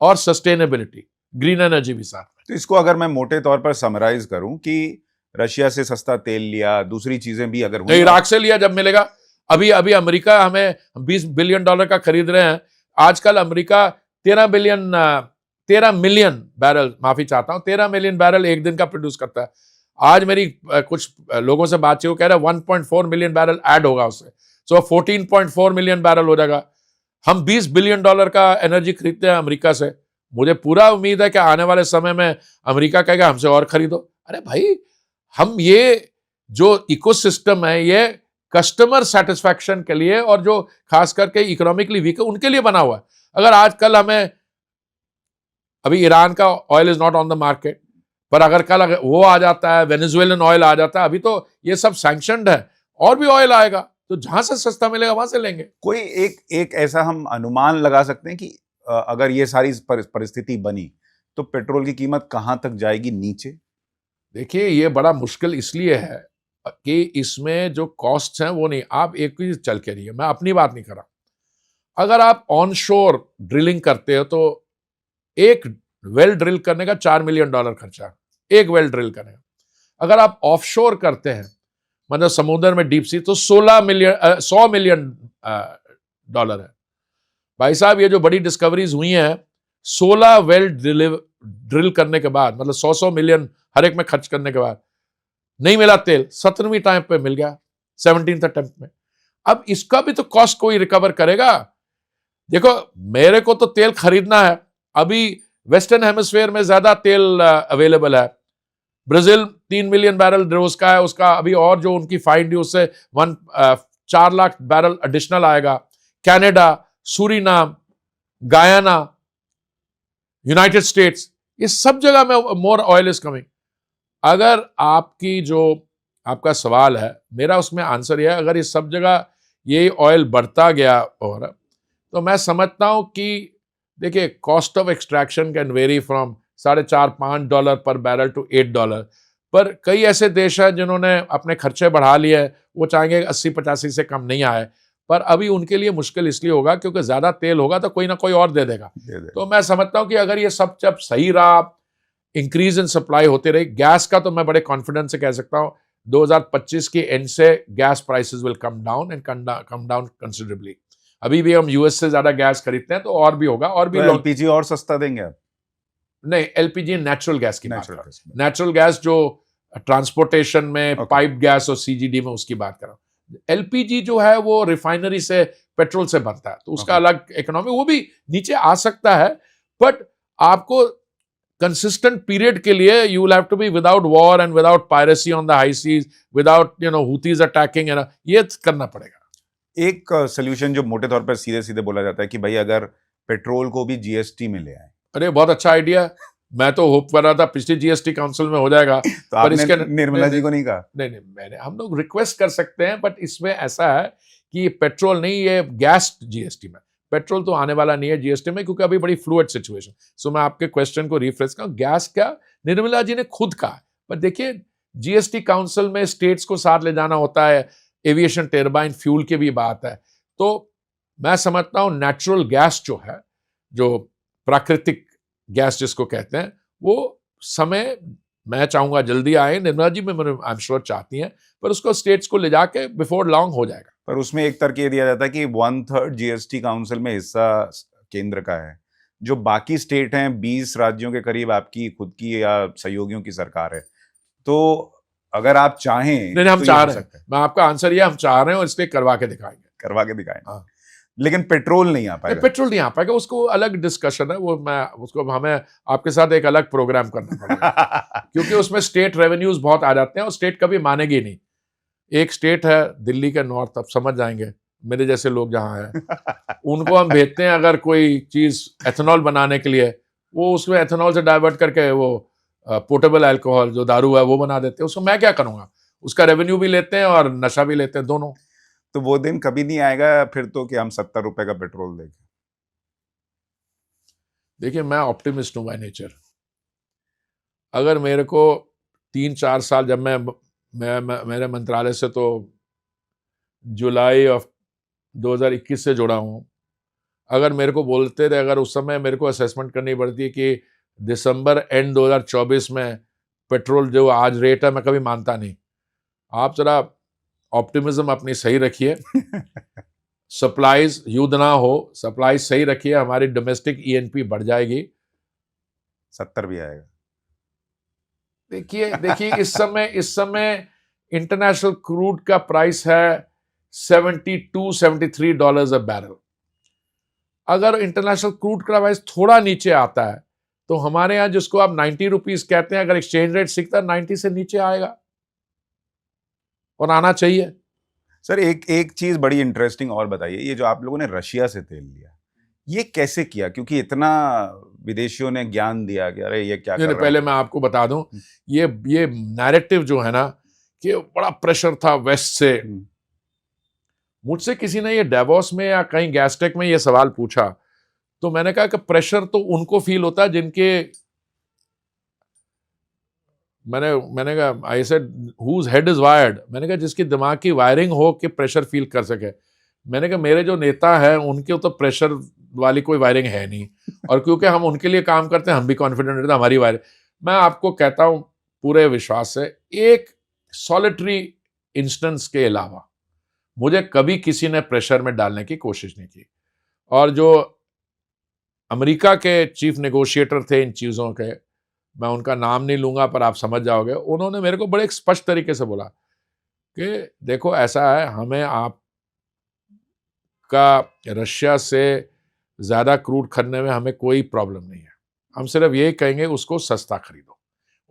और सस्टेनेबिलिटी, ग्रीन एनर्जी भी साथ में। तो इसको अगर मैं मोटे तौर पर समराइज करूं कि रशिया से सस्ता तेल लिया, दूसरी चीजें भी अगर हुई, इराक से लिया जब मिलेगा। अभी अमेरिका हमें $20 बिलियन का खरीद रहे हैं। आजकल अमेरिका 13 मिलियन बैरल, माफी चाहता हूं, 13 मिलियन बैरल एक दिन का प्रोड्यूस करता है। आज मेरी कुछ लोगों से बातचीत, वो कह रहे हैं 1.4 मिलियन बैरल ऐड होगा उससे, सो 14.4 मिलियन बैरल हो जाएगा। हम $20 बिलियन का एनर्जी खरीदते हैं अमेरिका से। मुझे पूरा उम्मीद है कि आने वाले समय में अमेरिका कहेगा हमसे और खरीदो। अरे भाई, हम ये जो इकोसिस्टम है, ये कस्टमर सेटिस्फैक्शन के लिए, और जो खास करके इकोनॉमिकली वीक है उनके लिए बना हुआ है। अगर आजकल हमें, अभी ईरान का oil is not on the market, पर अगर कल वो आ जाता है, वेनेजुएलन ऑयल आ जाता है, अभी तो ये सब सैंक्शनड है, और भी ऑयल आएगा, तो जहां से सस्ता मिलेगा वहां से लेंगे। कोई एक ऐसा हम अनुमान लगा सकते हैं कि अगर ये सारी परिस्थिति बनी तो पेट्रोल की कीमत कहां तक जाएगी नीचे? देखिए, ये बड़ा मुश्किल इसलिए है कि इसमें जो कॉस्ट हैं वो नहीं, आप एक चीज चल के रही है, मैं अपनी बात नहीं कर रहा। अगर आप ऑन शोर ड्रिलिंग करते हो तो एक वेल ड्रिल करने का $4 मिलियन खर्चा, एक वेल ड्रिल करने का। अगर आप ऑफ शोर करते हैं, मतलब समुद्र में डीप सी, तो 100 मिलियन डॉलर है। भाई साहब, ये जो बड़ी डिस्कवरीज हुई हैं, 16 वेल ड्रिल करने के बाद, मतलब 100 मिलियन हर एक में खर्च करने के बाद नहीं मिला तेल, 17वीं टाइम पे मिल गया, 17th अटेम्प्ट में। अब इसका भी तो कॉस्ट कोई रिकवर करेगा। देखो, मेरे को तो तेल खरीदना है, अभी वेस्टर्न हेमिस्फीयर में ज्यादा तेल अवेलेबल है। ब्राजील 3 मिलियन बैरल रोज का है, उसका अभी और जो उनकी फाइंड है उससे 4 लाख बैरल एडिशनल आएगा। कनाडा, सूरीनाम, गायाना, यूनाइटेड स्टेट्स, ये सब जगह में मोर ऑयल इज कमिंग। अगर आपका सवाल है, मेरा उसमें आंसर यह है, अगर इस सब जगह ये ऑयल बढ़ता गया, और तो मैं समझता हूं कि देखिए, cost of extraction can very from $4.5-5 पर बैरल टू $8, पर कई ऐसे देश हैं जिन्होंने अपने खर्चे बढ़ा लिए, वो चाहेंगे 80-85 से कम नहीं आए, पर अभी उनके लिए मुश्किल इसलिए होगा क्योंकि ज्यादा तेल होगा तो कोई ना कोई और दे देगा। तो मैं समझता हूं कि अगर ये सब जब सही रहा, इंक्रीज इन सप्लाई होते रही, गैस का तो मैं बड़े कॉन्फिडेंस से कह सकता हूं 2025 के एंड से gas prices will come down and come down considerably. अभी भी हम यूएस से ज्यादा गैस खरीदते हैं, तो और भी होगा, और भी तो एलपीजी और सस्ता देंगे आप? नहीं, एलपीजी नेचुरल गैस की बात कर नेचुरल रहा गैस। हूं। नेचुरल गैस जो ट्रांसपोर्टेशन में Okay. पाइप गैस और सीजीडी में उसकी बात कर रहा हूं। एलपीजी जो है वो रिफाइनरी से पेट्रोल से बनता है, तो उसका Okay. अलग इकोनॉमी, वो भी नीचे आ सकता है, बट आपको कंसिस्टेंट पीरियड के लिए you will have to be without war and without piracy on the high seas, without Houthis attacking, ये करना पड़ेगा। एक सोल्यूशन जो मोटे तौर पर सीधे सीधे बोला जाता है कि भाई अगर पेट्रोल को भी जीएसटी में ले आए, अरे बहुत अच्छा आइडिया है, मैं तो होप कर रहा था पिछली जीएसटी काउंसिल में हो जाएगा। तो आपने निर्मला जी को नहीं कहा? नहीं, हम लोग रिक्वेस्ट कर सकते हैं, बट इसमें ऐसा है कि ये पेट्रोल नहीं, ये गैस जीएसटी में, पेट्रोल तो आने वाला नहीं है जीएसटी में, क्योंकि अभी बड़ी फ्लूइड सिचुएशन। सो मैं आपके क्वेश्चन को रिफ्रेश करूं, गैस क्या निर्मला जी ने खुद कहा, पर देखिए जीएसटी काउंसिल में स्टेट्स को साथ ले जाना होता है, एविएशन टर्बाइन फ्यूल की भी बात है, तो मैं समझता हूं नेचुरल गैस जो है, जो प्राकृतिक गैस जिसको कहते हैं, वो समय मैं चाहूंगा जल्दी आए, निर्मला जी में आई एम श्योर चाहती हैं, पर उसको स्टेट्स को ले जाके बिफोर लॉन्ग हो जाएगा। पर उसमें एक तर्क ये दिया जाता है कि 1/3 जीएसटी काउंसिल में हिस्सा केंद्र का है, जो बाकी स्टेट हैं 20 राज्यों के करीब आपकी खुद की या सहयोगियों की सरकार है, तो अगर आप चाहें नहीं, हम तो चाह ये हो रहे हैं, सकता है, मैं आपका आंसर ये हम चाह रहे हैं और इसलिए करवा के दिखाएंगे। करवा के दिखाएं। हाँ। लेकिन पेट्रोल नहीं आ पाएगा। पेट्रोल नहीं आ पाएगा, उसको अलग डिस्कशन है, वो मैं उसको हमें आपके साथ एक अलग प्रोग्राम करना पड़ेगा क्योंकि उसमें स्टेट रेवेन्यूज बहुत आ जाते हैं और स्टेट कभी मानेगी नहीं। एक स्टेट है दिल्ली के नॉर्थ, आप समझ जाएंगे मेरे जैसे लोग जहाँ हैं, उनको हम भेजते हैं अगर कोई चीज एथेनॉल बनाने के लिए, वो उसमें एथेनॉल से डाइवर्ट करके वो पोर्टेबल अल्कोहल जो दारू है वो बना देते हैं, उसको मैं क्या करूंगा, उसका रेवेन्यू भी लेते हैं और नशा भी लेते हैं, दोनों। तो वो दिन कभी नहीं आएगा फिर तो कि हम 70 रुपए का पेट्रोल देखें? देखिए मैं ऑप्टिमिस्ट हूं बाय नेचर। अगर मेरे को 3-4 साल, जब मैं मेरे मंत्रालय से तो जुलाई ऑफ 2021 से जुड़ा हूं, अगर मेरे को बोलते थे, अगर उस समय मेरे को असेसमेंट करनी पड़ती कि दिसंबर एंड 2024 में पेट्रोल जो आज रेट है, मैं कभी मानता नहीं। आप जरा ऑप्टिमिज्म अपनी सही रखिए, सप्लाईज युद्ध ना हो, सप्लाई सही रखिए, हमारी डोमेस्टिक ईएनपी बढ़ जाएगी। 70 भी आएगा। देखिए इस समय इंटरनेशनल क्रूड का प्राइस है $72-73 अ बैरल। अगर इंटरनेशनल क्रूड का प्राइस थोड़ा नीचे आता है तो हमारे यहाँ जिसको आप 90 रुपीज कहते हैं, अगर एक्सचेंज रेट सीखता है 90 से नीचे आएगा और आना चाहिए। सर एक चीज बड़ी इंटरेस्टिंग और बताइए, ये जो आप लोगों ने रशिया से तेल लिया, ये कैसे किया? क्योंकि इतना विदेशियों ने ज्ञान दिया कि अरे ये क्या कर रहे हैं। पहले मैं आपको बता दूं, ये नैरेटिव जो है ना, कि बड़ा प्रेशर था वेस्ट से। मुझसे किसी ने ये डेवोस में या कहीं गैसटेक में ये सवाल पूछा, तो मैंने कहा कि प्रेशर तो उनको फील होता है जिनके, मैंने कहा I said whose head is wired, मैंने कहा जिसकी दिमाग की वायरिंग हो कि प्रेशर फील कर सके। मैंने कहा मेरे जो नेता हैं उनके तो प्रेशर वाली कोई वायरिंग है नहीं, और क्योंकि हम उनके लिए काम करते हैं हम भी कॉन्फिडेंट रहते हैं हमारी वायरिंग। मैं आपको कहता हूं पूरे विश्वास से, एक सॉलिटरी इंस्टेंस के अलावा मुझे कभी किसी ने प्रेशर में डालने की कोशिश नहीं की। और जो अमेरिका के चीफ नेगोशिएटर थे इन चीज़ों के, मैं उनका नाम नहीं लूंगा पर आप समझ जाओगे, उन्होंने मेरे को बड़े एक स्पष्ट तरीके से बोला कि देखो ऐसा है, हमें आपका रशिया से ज़्यादा क्रूड खरीदने में हमें कोई प्रॉब्लम नहीं है, हम सिर्फ ये कहेंगे उसको सस्ता खरीदो।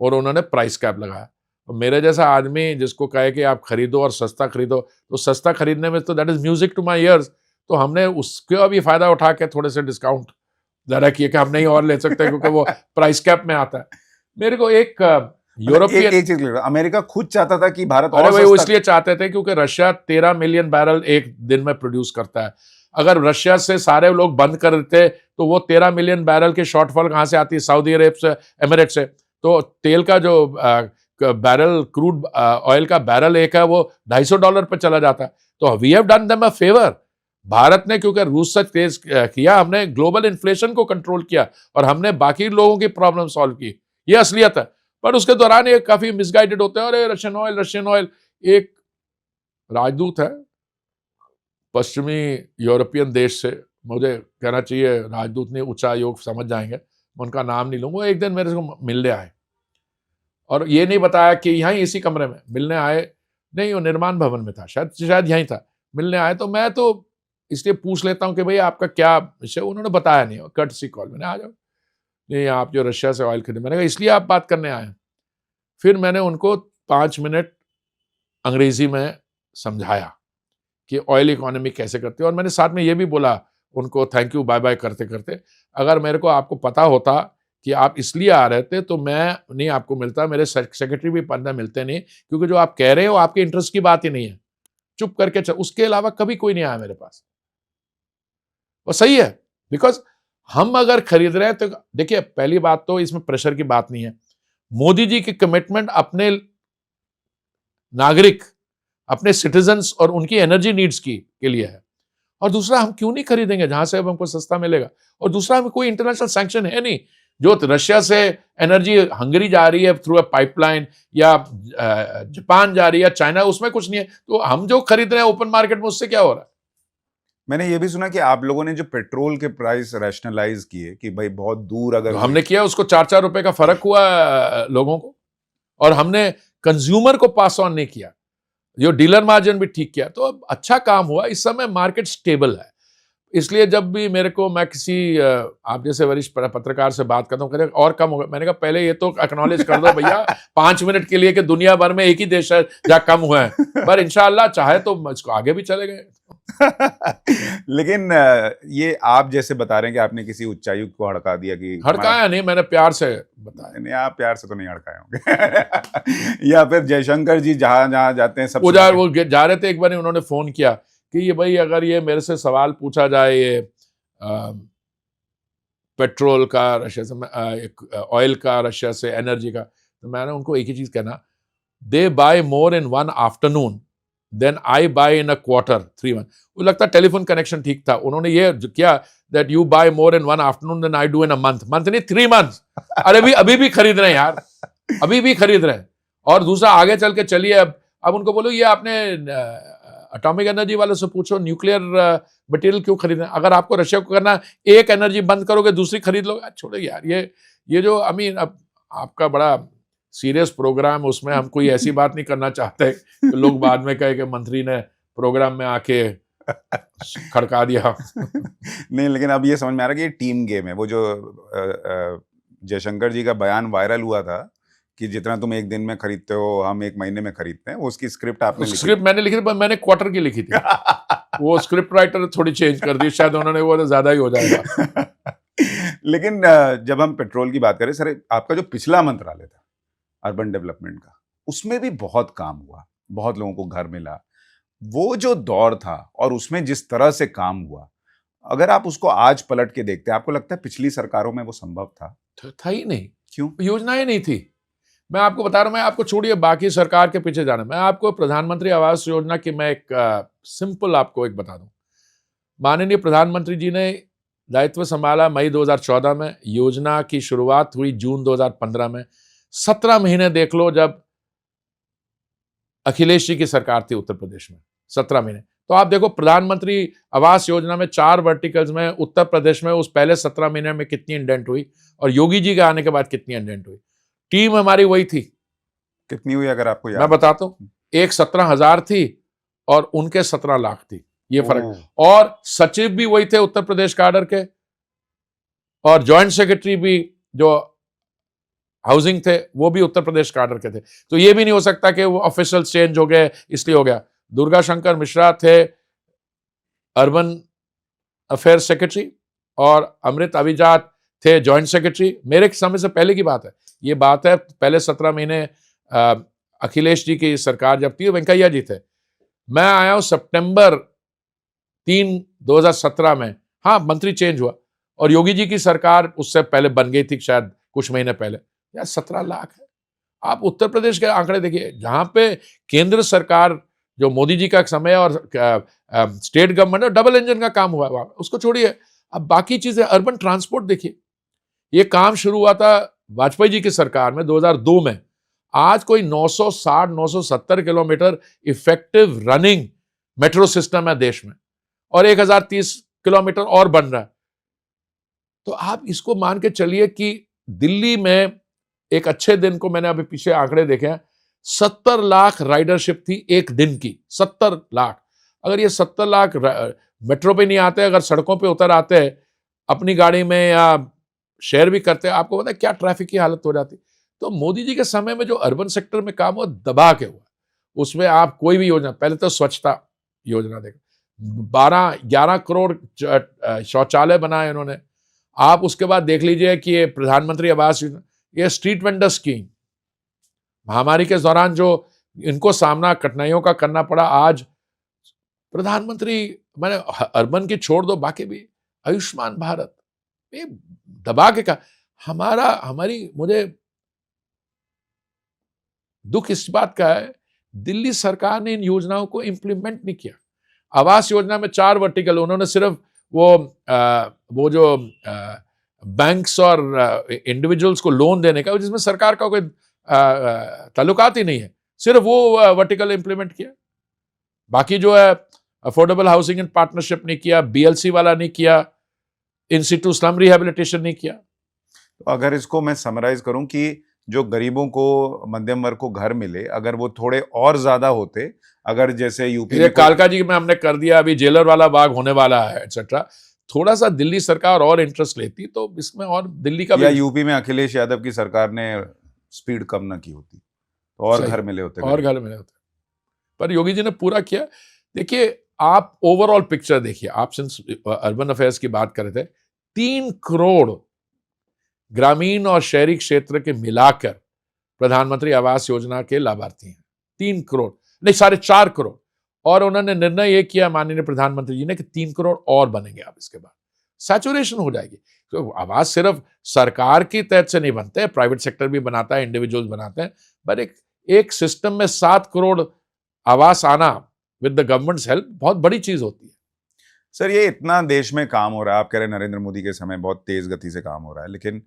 और उन्होंने प्राइस कैप लगाया। और मेरे जैसा आदमी जिसको कहे कि आप खरीदो और सस्ता खरीदो, तो सस्ता खरीदने में तो that is music to my ears, तो हमने उसका भी फायदा उठा के थोड़े से डिस्काउंट ज़्यादा किए कि हम नहीं और ले सकते क्योंकि वो प्राइस कैप में आता है। मेरे को एक यूरोपियन, एक चीज अमेरिका खुद चाहता था कि भारत और भाई वो इसलिए चाहते थे क्योंकि रशिया 13 मिलियन बैरल एक दिन में प्रोड्यूस करता है। अगर रशिया से सारे लोग बंद कर देते तो वो 13 मिलियन बैरल की शॉर्टफॉल कहाँ से आती है? सऊदी अरब से, एमिरेट से। तो तेल का जो बैरल, क्रूड ऑयल का बैरल एक है, वो $250 पे चला जाता है। तो we have done them a favour. Bharat ने क्योंकि रूस से तेज किया, हमने ग्लोबल इन्फ्लेशन को कंट्रोल किया और हमने बाकी लोगों की प्रॉब्लम सॉल्व की। ये असलियत है। पर उसके दौरान ये काफी मिसगाइडेड होते हैं, अरे रशियन ऑयल। एक राजदूत है पश्चिमी यूरोपियन देश से, मुझे कहना चाहिए राजदूत नहीं, उच्च आयोग समझ जाएंगे, मैं उनका नाम नहीं लूंगा, एक दिन मेरे को मिलने आए और ये नहीं बताया कि यहीं इसी कमरे में मिलने आए, नहीं वो निर्माण भवन में था, शायद यहीं था, मिलने आए। तो मैं तो इसलिए पूछ लेता हूं कि भाई आपका क्या विषय, उन्होंने बताया नहीं, कर्टसी कॉल, मैंने आ जाओ, नहीं आप जो रशिया से ऑयल खरीदे, मैंने कहा इसलिए आप बात करने आए। फिर मैंने उनको 5 मिनट अंग्रेजी में समझाया कि ऑयल इकोनॉमी कैसे करती है, और मैंने साथ में ये भी बोला उनको थैंक यू बाय बाय करते करते, अगर मेरे को आपको पता होता कि आप इसलिए आ रहे थे तो मैं नहीं आपको मिलता, मेरे सेक्रेटरी भी पन्ना मिलते नहीं, क्योंकि जो आप कह रहे हो आपके इंटरेस्ट की बात ही नहीं है, चुप करके चल। उसके अलावा कभी कोई नहीं आया मेरे पास, और सही है, बिकॉज हम अगर खरीद रहे हैं तो देखिए, पहली बात तो इसमें प्रेशर की बात नहीं है, मोदी जी की कमिटमेंट अपने नागरिक, अपने सिटीजन्स और उनकी एनर्जी नीड्स के लिए है। और दूसरा, हम क्यों नहीं खरीदेंगे जहां से अब हमको सस्ता मिलेगा, और दूसरा हमें कोई इंटरनेशनल सैंक्शन है नहीं, जो रशिया से एनर्जी हंगरी जा रही है थ्रू अ पाइपलाइन, या जापान जा रही है, चाइना, उसमें कुछ नहीं है, तो हम जो खरीद रहे हैं ओपन मार्केट में, उससे क्या हो रहा है। मैंने ये भी सुना कि आप लोगों ने जो पेट्रोल के प्राइस रैशनलाइज किए कि भाई बहुत दूर अगर तो हमने किया, उसको 4-4 रुपए का फर्क हुआ लोगों को, और हमने कंज्यूमर को पास ऑन नहीं किया, जो डीलर मार्जिन भी ठीक किया, तो अच्छा काम हुआ। इस समय मार्केट स्टेबल है, इसलिए जब भी मेरे को, मैं किसी आप जैसे वरिष्ठ पत्रकार से बात करता हूँ, कहते और कम हो गया, मैंने कहा पहले ये तो एक्नॉलेज कर दो भैया 5 मिनट के लिए कि दुनिया भर में एक ही देश है जहाँ कम हुआ है, पर इंशाअल्लाह चाहे तो इसको आगे भी चले गए। लेकिन ये आप जैसे बता रहे हैं कि आपने किसी उच्चायुक्त को हड़का दिया कि हड़काया नहीं, मैंने प्यार से बताया। नहीं, आप प्यार से तो नहीं हड़काए होंगे। या फिर जयशंकर जी जहां जहां जाते हैं सब वो जा रहे थे, एक बार उन्होंने फोन किया कि ये भाई अगर ये मेरे से सवाल पूछा जाए ये पेट्रोल का रशिया से, ऑयल का रशिया से, एनर्जी का, तो मैंने उनको एक ही चीज कहना, they buy more in 1 afternoon then I buy in a quarter 3 month. वो लगता टेलीफोन कनेक्शन ठीक था, उन्होंने ये किया that you buy more in 1 afternoon then I do in a month नहीं 3 मंथ। अरे अभी भी खरीद रहे हैं यार, अभी भी खरीद रहे हैं। और दूसरा, आगे चल के चलिए, अब उनको बोलो ये आपने एटॉमिक एनर्जी वाले से पूछो, न्यूक्लियर मटेरियल क्यों खरीद रहे हैं। अगर आपको रशिया को करना, एक एनर्जी बंद करोगे दूसरी खरीद लोगे, छोड़ो यार, ये जो अब आपका बड़ा सीरियस प्रोग्राम, उसमें हम कोई ऐसी बात नहीं करना चाहते कि लोग बाद में कहे कि मंत्री ने प्रोग्राम में आके खड़का दिया। नहीं, लेकिन अब ये समझ में आ रहा है कि ये टीम गेम है। वो जो जयशंकर जी का बयान वायरल हुआ था कि जितना तुम एक दिन में खरीदते हो हम एक महीने में खरीदते हैं, उसकी स्क्रिप्ट आपने लिखी? स्क्रिप्ट मैंने लिखी थी, पर मैंने क्वार्टर की लिखी थी। वो स्क्रिप्ट राइटर थोड़ी चेंज कर दी, शायद उन्होंने, वो तो ज्यादा ही हो जाएगा। लेकिन जब हम पेट्रोल की बात करें सर, आपका जो पिछला मंत्रालय था अर्बन डेवलपमेंट का, उसमें भी बहुत काम हुआ, बहुत लोगों को घर मिला। वो जो दौर था और उसमें जिस तरह से काम हुआ, अगर आप उसको आज पलट के देखते हैं, आपको लगता है पिछली सरकारों में वो संभव था? था ही नहीं। क्यों? योजनाएं नहीं थी। मैं आपको बता रहा हूं, मैं आपको छोड़िए बाकी सरकार के पीछे जाना, मैं आपको प्रधानमंत्री आवास योजना की मैं एक सिंपल आपको एक बता दूं। माननीय प्रधानमंत्री जी ने दायित्व संभाला मई 2014 में, योजना की शुरुआत हुई जून 2015 में। 17 महीने देख लो, जब अखिलेश जी की सरकार थी उत्तर प्रदेश में, 17 महीने। तो आप देखो, प्रधानमंत्री आवास योजना में 4 वर्टिकल्स में उत्तर प्रदेश में उस पहले 17 महीने में कितनी इंडेंट हुई, और योगी जी के आने के बाद कितनी इंडेंट हुई। टीम हमारी वही थी। कितनी हुई अगर आपको याद? मैं बताता हूं, एक 17,000 थी और उनके 17 लाख थी, ये फर्क। और सचिव भी वही थे उत्तर प्रदेश कैडर के, और ज्वाइंट सेक्रेटरी भी जो हाउसिंग थे वो भी उत्तर प्रदेश कैडर के थे। तो ये भी नहीं हो सकता कि वो ऑफिशियल चेंज हो गए इसलिए हो गया। दुर्गा शंकर मिश्रा थे अर्बन अफेयर्स सेक्रेटरी, और अमृत अभिजात थे ज्वाइंट सेक्रेटरी। मेरे समय से पहले की बात है, ये बात है पहले 17 महीने अखिलेश जी की सरकार जब थी, वेंकैया जी थे। मैं आया हूं सितंबर 3, 2017 में। हाँ, मंत्री चेंज हुआ, और योगी जी की सरकार उससे पहले बन गई थी, शायद कुछ महीने पहले। यार 17 लाख है। आप उत्तर प्रदेश के आंकड़े देखिए, जहां पे केंद्र सरकार जो मोदी जी का समय और स्टेट गवर्नमेंट डबल इंजन का काम हुआ, उसको छोड़िए। अब बाकी चीजें, अर्बन ट्रांसपोर्ट देखिए, ये काम शुरू हुआ था वाजपेयी जी की सरकार में 2002 में। आज कोई 960, 970 kilometre effective running metro system है देश में, और 1030 किलोमीटर और बन रहा है। तो आप इसको मान के चलिए कि दिल्ली में एक अच्छे दिन को मैंने अभी पीछे आंकड़े देखे हैं, 70 लाख राइडरशिप थी एक दिन की, 70 लाख। अगर ये 70 लाख मेट्रो पे नहीं आते, अगर सड़कों पे उतर आते हैं अपनी गाड़ी में या शेयर भी करते हैं, आपको पता है क्या ट्रैफिक की हालत हो जाती। तो मोदी जी के समय में जो अर्बन सेक्टर में काम हुआ, दबा के हुआ। उसमें आप कोई भी योजना, पहले तो स्वच्छता योजना देखो, 11 करोड़ शौचालय बनाए इन्होंने। आप उसके बाद देख लीजिए कि ये प्रधानमंत्री आवास योजना, ये स्ट्रीट वेंडर स्कीम, महामारी के दौरान जो इनको सामना कठिनाइयों का करना पड़ा, आज प्रधानमंत्री, मैंने अर्बन की छोड़ दो, बाकी भी आयुष्मान भारत, ये दबा के का हमारी मुझे दुख इस बात का है, दिल्ली सरकार ने इन योजनाओं को इंप्लीमेंट नहीं किया। आवास योजना में 4 वर्टिकल, उन्होंने सिर्फ वो जो बैंक्स और इंडिविजुअल्स को लोन देने का, जिसमें सरकार का कोई ताल्लुकात ही नहीं है, सिर्फ वो वर्टिकल इंप्लीमेंट किया। बाकी जो है अफोर्डेबल हाउसिंग एंड पार्टनरशिप नहीं किया, BLC वाला नहीं किया, इन सिटू स्लम रिहेबिलिटेशन नहीं किया। तो अगर इसको मैं समराइज करूं कि जो गरीबों को, मध्यम वर्ग को घर मिले, अगर वो थोड़े और ज्यादा होते, अगर जैसे यूपी में कालका जी में हमने कर दिया, अभी जेलर वाला बाग होने वाला है एक्सेट्रा, थोड़ा सा दिल्ली सरकार और इंटरेस्ट लेती तो इसमें और दिल्ली का या यूपी में अखिलेश यादव की सरकार ने स्पीड कम ना की होती तो और घर मिले होते, और घर मिले होते। पर योगी जी ने पूरा किया। देखिए, आप ओवरऑल पिक्चर देखिए, आप सिंस अर्बन अफेयर्स की बात कर रहे थे, 3 करोड़ ग्रामीण और शहरी क्षेत्र के मिलाकर प्रधानमंत्री आवास योजना के लाभार्थी हैं। 3 करोड़ नहीं, 4.5 करोड़। और उन्होंने निर्णय यह किया माननीय प्रधानमंत्री जी ने कि 3 करोड़ और बनेंगे। अब इसके बाद सैचुरेशन हो जाएगी। तो आवास सिर्फ सरकार की तहत से नहीं बनते, प्राइवेट सेक्टर भी बनाता है, इंडिविजुअल्स बनाते हैं, पर एक सिस्टम में 7 करोड़ आवास आना विद द गवर्नमेंट्स हेल्प बहुत बड़ी चीज होती है। सर, ये इतना देश में काम हो रहा है, आप कह रहे हैं नरेंद्र मोदी के समय बहुत तेज गति से काम हो रहा है, लेकिन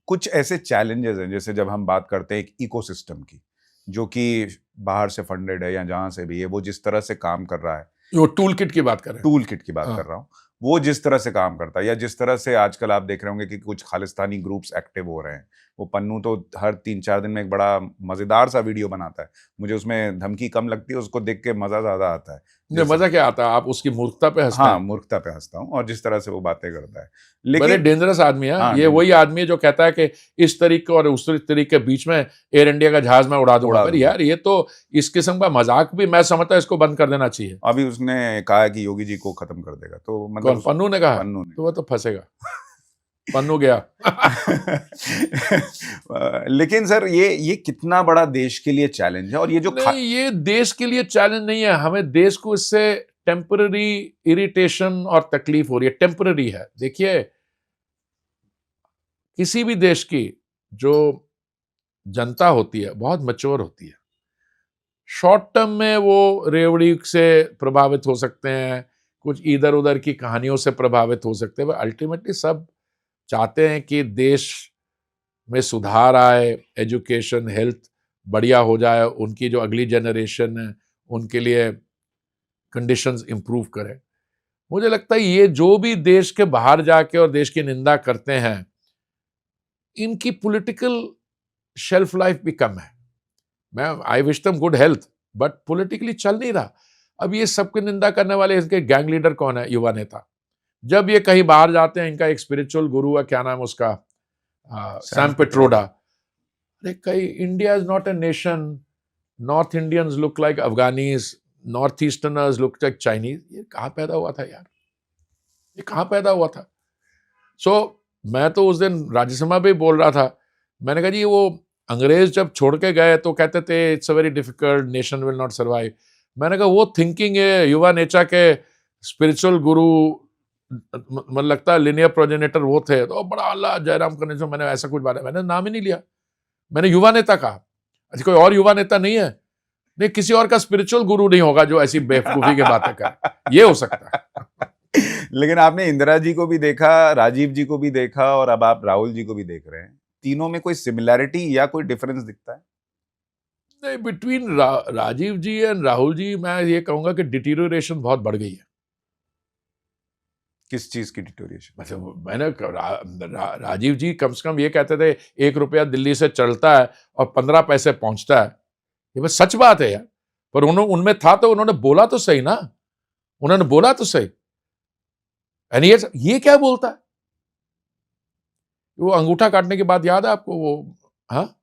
कुछ ऐसे चैलेंजेस हैं, जैसे जब हम बात करते हैं एक इकोसिस्टम की, जो कि बाहर से फंडेड है या जहां से भी है, वो जिस तरह से काम कर रहा है, वो टूल किट की बात कर रहे हैं, टूल किट की बात कर रहा हूं, वो जिस तरह से काम करता है, या जिस तरह से आजकल आप देख रहे होंगे कि कुछ खालिस्तानी ग्रुप्स एक्टिव हो रहे हैं। वो पन्नू तो हर 3-4 दिन में एक बड़ा मजेदार सा वीडियो बनाता है, मुझे उसमें धमकी कम लगती है, उसको देख के मजा ज्यादा आता है। मजा क्या आता है, आप उसकी मूर्खता पे हंसते हैं। हाँ, मूर्खता पे हंसता हूँ, और जिस तरह से वो बातें करता है, बड़े लेकिन डेंजरस आदमी है। हाँ, ये वही आदमी है जो कहता है कि इस तरीके और उस तरीके के बीच में एयर इंडिया का जहाज मैं उड़ा दूंगा। पर यार, ये तो इस किस्म का मजाक भी मैं समझता हूं इसको बंद कर देना चाहिए। अभी उसने कहा कि योगी जी को खत्म कर देगा, तो मतलब कौन, पन्नू ने कहा? पन्नू ने। तो वो तो फंसेगा। पन्नू गया। लेकिन सर, ये कितना बड़ा देश के लिए चैलेंज है, और ये जो नहीं, ये देश के लिए चैलेंज नहीं है। हमें देश को इससे टेम्पररी इरिटेशन और तकलीफ हो रही है, टेम्पररी है। देखिए, किसी भी देश की जो जनता होती है बहुत मैच्योर होती है। शॉर्ट टर्म में वो रेवड़ी से प्रभावित हो सकते हैं, कुछ इधर उधर की कहानियों से प्रभावित हो सकते हैं, पर अल्टीमेटली सब चाहते हैं कि देश में सुधार आए, एजुकेशन, हेल्थ बढ़िया हो जाए, उनकी जो अगली जनरेशन है उनके लिए कंडीशंस इंप्रूव करें। मुझे लगता है ये जो भी देश के बाहर जाके और देश की निंदा करते हैं, इनकी पॉलिटिकल शेल्फ लाइफ भी कम है। मैं I wish them good health, but politically चल नहीं रहा। अब ये सबकी निंदा करने वाले इसके गैंग लीडर कौन है? युवा नेता। जब ये कहीं बाहर जाते हैं, इनका एक स्पिरिचुअल गुरु है, क्या नाम उसका, सैम पिट्रोडा। अरे कहीं, India is not a nation, north Indians look like Afghanis, north easterners look like Chinese. ये कहाँ पैदा हुआ था यार? ये कहाँ पैदा हुआ था? मैं तो उस दिन राज्यसभा में बोल रहा था, मैंने कहा जी, वो अंग्रेज जब छोड़ के गए तो कहते थे it's a very difficult, nation will not survive. मैंने कहा वो थिंकिंग है युवा नेचा के स्पिरिचुअल गुरु, मतलब लगता है लिनियर प्रोजेनेटर वो थे, तो बड़ा अल्लाह जयराम करने से मैंने ऐसा कुछ बात, मैंने नाम ही नहीं लिया, मैंने युवा नेता कहा। अच्छा, कोई और युवा नेता नहीं है? नहीं, किसी और का स्पिरिचुअल गुरु नहीं होगा जो ऐसी बेवकूफी की बातें करे। ये हो सकता है। लेकिन आपने इंदिरा जी को भी देखा, राजीव जी को भी देखा, और अब आप राहुल जी को भी देख रहे हैं। तीनों में कोई सिमिलैरिटी या कोई डिफरेंस दिखता है? नहीं, बिटवीन राजीव जी एंड राहुल जी मैं ये कहूंगा कि डिटीरियोरेशन बहुत बढ़ गई है। किस चीज की डिटोरिएशन? मतलब मैंने राजीव जी कम से कम ये कहते थे 1 रुपया दिल्ली से चलता है और 15 पैसे पहुंचता है। ये बस सच बात है यार। पर उन्होंने उनमें था तो उन्होंने बोला तो सही ना, उन्होंने बोला तो सही। यानी ये क्या बोलता है? वो अंगूठा काटने की बात याद है आपको वो? हाँ,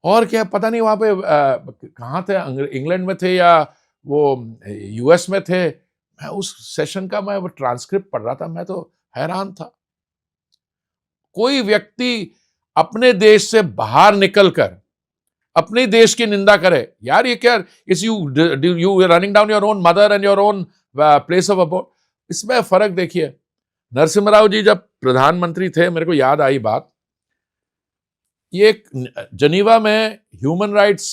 और क्या पता नहीं वहां पे कहाँ थे, इंग्लैंड में थे या वो यूएस में थे। मैं उस सेशन का मैं वो ट्रांसक्रिप्ट पढ़ रहा था, मैं तो हैरान था। कोई व्यक्ति अपने देश से बाहर निकलकर अपने देश की निंदा करे, यार ये क्या, इस you running down your own mother and your own place of abode. इसमें फर्क देखिए। नरसिम्हा राव जी जब प्रधानमंत्री थे, मेरे को याद आई बात, ये एक जनीवा में ह्यूमन राइट्स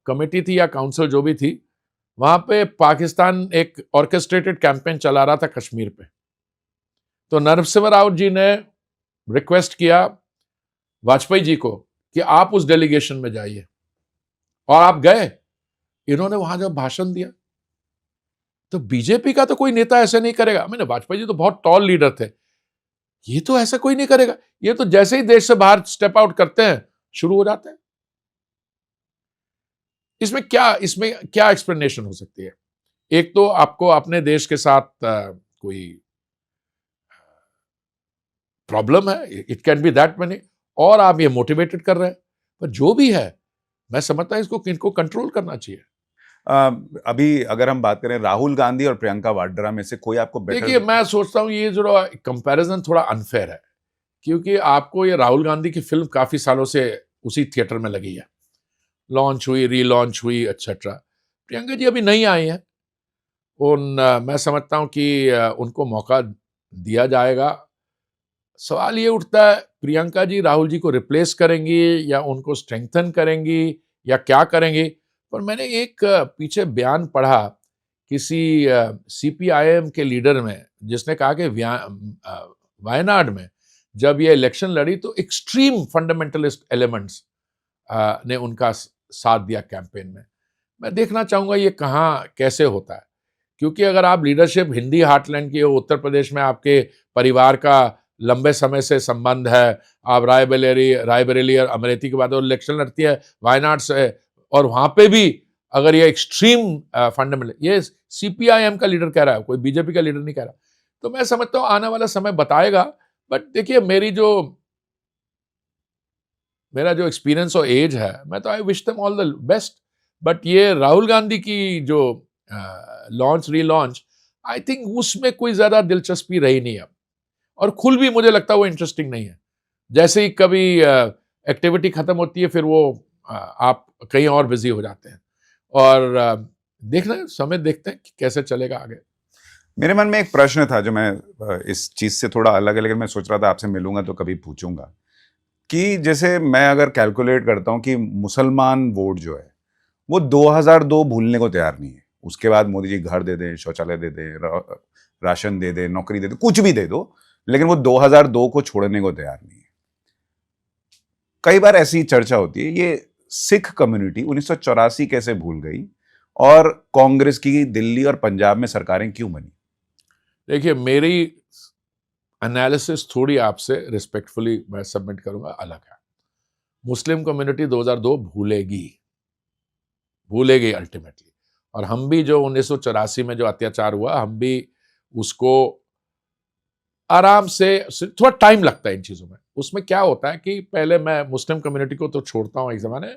कमेटी थी या काउंसिल जो भी थी, वहां पे पाकिस्तान एक ऑर्केस्ट्रेटेड कैंपेन चला रहा था कश्मीर पे। तो नरसिम्हा राव जी ने रिक्वेस्ट किया वाजपेयी जी को कि आप उस डेलीगेशन में जाइए, और आप गए। इन्होंने वहां जब भाषण दिया तो बीजेपी का तो कोई नेता ऐसे नहीं करेगा। मैंने वाजपेयी जी तो बहुत टॉल लीडर थे, ये तो ऐसा कोई नहीं करेगा। ये तो जैसे ही देश से बाहर स्टेप आउट करते हैं शुरू हो जाते हैं। इसमें क्या एक्सप्लेनेशन हो सकती है? एक तो आपको अपने देश के साथ कोई प्रॉब्लम है, it can B that money, और आप ये मोटिवेटेड कर रहे हैं। पर जो भी है, मैं समझता हूं इसको इनको कंट्रोल करना चाहिए। अभी अगर हम बात करें राहुल गांधी और प्रियंका वाड्रा में से कोई आपको बेटर? देखिए, मैं सोचता हूं ये जो कंपैरिजन थोड़ा अनफेयर है, क्योंकि आपको ये राहुल गांधी की फिल्म काफी सालों से उसी थिएटर में लगी है, लॉन्च हुई, रीलॉन्च हुई, एक्सेट्रा। प्रियंका जी अभी नहीं आई हैं। मैं समझता हूं कि उनको मौका दिया जाएगा। सवाल ये उठता है, प्रियंका जी राहुल जी को रिप्लेस करेंगी या उनको स्ट्रेंथन करेंगी या क्या करेंगी? पर मैंने एक पीछे बयान पढ़ा किसी सीपीआईएम के लीडर में, जिसने कहा कि वायनाड में जब ये इलेक्शन लड़ी तो एक्सट्रीम फंडामेंटलिस्ट एलिमेंट्स ने उनका साथ दिया कैंपेन में। मैं देखना चाहूंगा ये कहाँ कैसे होता है, क्योंकि अगर आप लीडरशिप हिंदी हार्टलैंड की हो, उत्तर प्रदेश में आपके परिवार का लंबे समय से संबंध है, आप रायबरेली और अमेठी के बाद इलेक्शन लड़ती है वायनाड से, और वहां पे भी अगर ये एक्सट्रीम फंडामेंटल, ये सीपीआईएम का लीडर कह रहा है, कोई बीजेपी का लीडर नहीं कह रहा। तो मैं समझता हूं आने वाला समय बताएगा। बट देखिए, मेरा जो एक्सपीरियंस और एज है, मैं तो I wish them all the best. But ये राहुल गांधी की जो लॉन्च रीलॉन्च, आई थिंक उसमें कोई ज्यादा दिलचस्पी रही नहीं है, और खुल भी मुझे लगता है वो इंटरेस्टिंग नहीं है। जैसे ही कभी एक्टिविटी खत्म होती है, फिर वो आप कहीं और बिजी हो जाते हैं, और समय देखते हैं कि कैसे चलेगा आगे। मेरे मन में एक प्रश्न था जो मैं इस चीज से थोड़ा अलग है, लेकिन मैं सोच रहा था आपसे मिलूंगा तो कभी पूछूंगा कि जैसे मैं अगर कैलकुलेट करता हूं कि मुसलमान वोट जो है वो 2002 भूलने को तैयार नहीं है। उसके बाद मोदी जी घर दे दें, शौचालय दे दें, राशन दे दें, नौकरी दे दें, कुछ भी दे दो, लेकिन वो 2002 को छोड़ने को तैयार नहीं है। कई बार ऐसी चर्चा होती है, ये सिख कम्युनिटी 1984 कैसे भूल गई, और कांग्रेस की दिल्ली और पंजाब में सरकारें क्यों बनी? देखिए, मेरी एनालिसिस थोड़ी आपसे रिस्पेक्टफुली मैं सबमिट करूंगा, अलग है। मुस्लिम कम्युनिटी 2002 भूलेगी अल्टीमेटली, और हम भी जो 1984 में जो अत्याचार हुआ, हम भी उसको आराम से, थोड़ा टाइम लगता है इन चीजों में। उसमें क्या होता है कि पहले मैं मुस्लिम कम्युनिटी को तो छोड़ता हूं एक जमाने,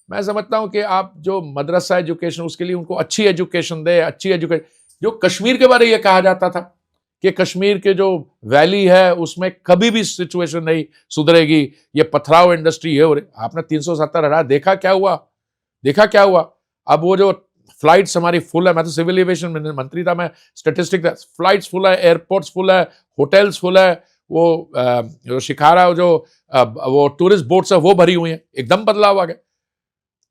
मैं समझता हूं कि आप जो मदरसा एजुकेशन, उसके लिए उनको अच्छी एजुकेशन दे, अच्छी एजुकेशन। जो कश्मीर के बारे में यह कहा जाता था कि कश्मीर के जो वैली है उसमें कभी भी सिचुएशन नहीं सुधरेगी, ये पथराव इंडस्ट्री है, और आपने 370 हटा, देखा क्या हुआ। अब वो जो फ्लाइट्स हमारी फुल है, मैं तो सिविल एविएशन मंत्री था, मैं स्टेटिस्टिक था, फ्लाइट्स फुल है, एयरपोर्ट्स फुल है, होटल्स फुल है, वो शिकारा वो टूरिस्ट बोट्स है वो भरी हुई है, एकदम बदलाव आ गया।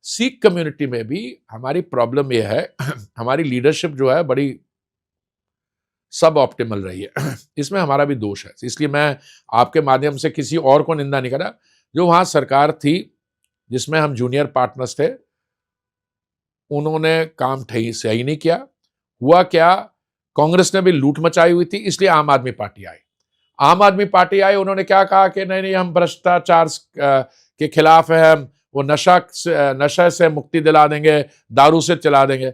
सिख कम्युनिटी में भी हमारी प्रॉब्लम यह है, हमारी लीडरशिप जो है बड़ी सब ऑप्टिमल रही है। इसमें हमारा भी दोष है, इसलिए मैं आपके माध्यम से किसी और को निंदा नहीं कर रहा। जो वहां सरकार थी जिसमें हम जूनियर पार्टनर्स थे, उन्होंने काम सही नहीं किया। हुआ क्या कांग्रेस ने भी लूट मचाई हुई थी, इसलिए आम आदमी पार्टी आई। आम आदमी पार्टी आई, उन्होंने क्या कहा कि नहीं नहीं, हम भ्रष्टाचार के खिलाफ है, हम वो नशा से मुक्ति दिला देंगे, दारू से चला देंगे।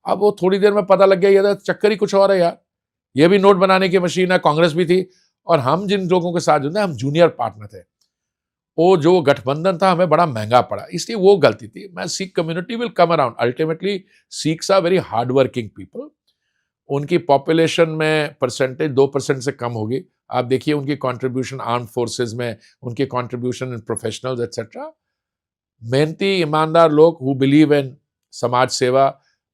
अब वो थोड़ी देर में पता लग गया ये चक्कर ही कुछ और है यार, ये भी नोट बनाने की मशीन है, कांग्रेस भी थी। और हम जिन लोगों के साथ जुड़े, हम जूनियर पार्टनर थे, वो जो गठबंधन था हमें बड़ा महंगा पड़ा, इसलिए वो गलती थी। मैं Sikh community will come around, ultimately Sikhs are very hard working people. उनकी पॉपुलेशन में परसेंटेज 2% से कम होगी। आप देखिए उनकी कंट्रीब्यूशन आर्म फोर्सेस में, उनकी कंट्रीब्यूशन इन प्रोफेशनल्स एटसेट्रा, मेहनती ईमानदार लोग हु बिलीव इन समाज सेवा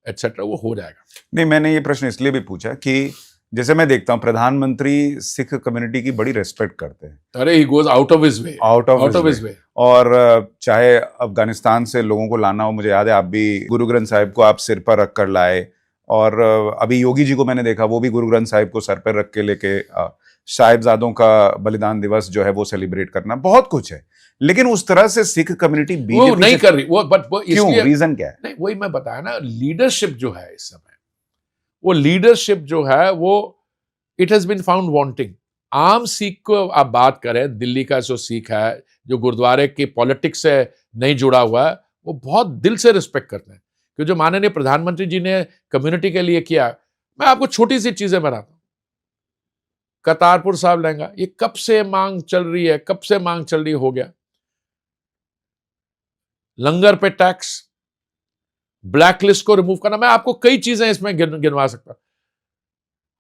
एटसेट्रा, वो हो जाएगा। नहीं, मैंने ये प्रश्न इसलिए भी पूछा कि जैसे मैं देखता हूँ प्रधानमंत्री सिख कम्युनिटी की बड़ी रेस्पेक्ट करते हैं। अरे he goes out of his way, out of his way. और चाहे अफगानिस्तान से लोगों को लाना हो, मुझे याद है आप भी गुरु ग्रंथ साहिब को आप सिर पर रख कर लाए, और अभी योगी जी को मैंने देखा वो भी गुरु ग्रंथ साहिब को सर पर रख के लेके साहिबजादों का बलिदान दिवस जो है वो सेलिब्रेट करना, बहुत कुछ है। लेकिन उस तरह से सिख कम्युनिटी वो नहीं कर रही, वो बट वो क्यों, रीजन क्या है? नहीं, वही मैं बताया ना, लीडरशिप जो है इस समय, वो लीडरशिप जो है वो it has been found wanting. आम सिख को आप बात करें, दिल्ली का जो सिख है जो गुरुद्वारे की पॉलिटिक्स से नहीं जुड़ा हुआ है, वो बहुत दिल से रिस्पेक्ट करते हैं कि जो माननीय प्रधानमंत्री जी ने कम्युनिटी के लिए किया। मैं आपको छोटी सी चीजें बताता हूं, करतारपुर साहब लहंगा, ये कब से मांग चल रही है, कब से मांग चल रही हो गया। लंगर पे टैक्स, ब्लैकलिस्ट को रिमूव करना, मैं आपको कई चीजें इसमें गिनवा सकता हूं।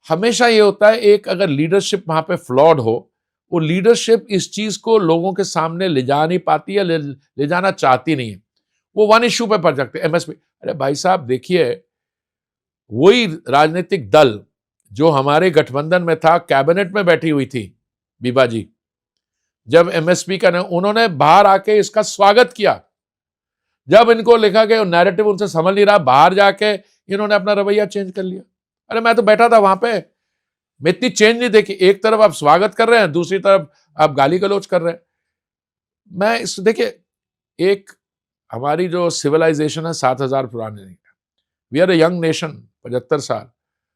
हमेशा ये होता है, एक अगर लीडरशिप वहां पे फ्लॉड हो, वो लीडरशिप इस चीज को लोगों के सामने ले जा नहीं पाती है, ले जाना चाहती नहीं है, वो वन इश्यू पे पड़ जाते हैं, एमएसपी। अरे भाई साहब देखिए, वही राजनीतिक दल जो हमारे गठबंधन में था, कैबिनेट में बैठी हुई थी बीबा जी, जब एमएसपी का उन्होंने बाहर आके इसका स्वागत किया। जब इनको लिखा गया नैरेटिव उनसे समझ नहीं रहा, बाहर जाके इन्होंने अपना रवैया चेंज कर लिया। अरे मैं तो बैठा था वहां पे, मैं इतनी चेंज नहीं देखी। एक तरफ आप स्वागत कर रहे हैं, दूसरी तरफ आप गाली गलौज कर रहे हैं। मैं इस देखिए, एक हमारी जो सिविलाइजेशन है 7,000 पुरानी नहीं है, we are a young nation, 75 साल,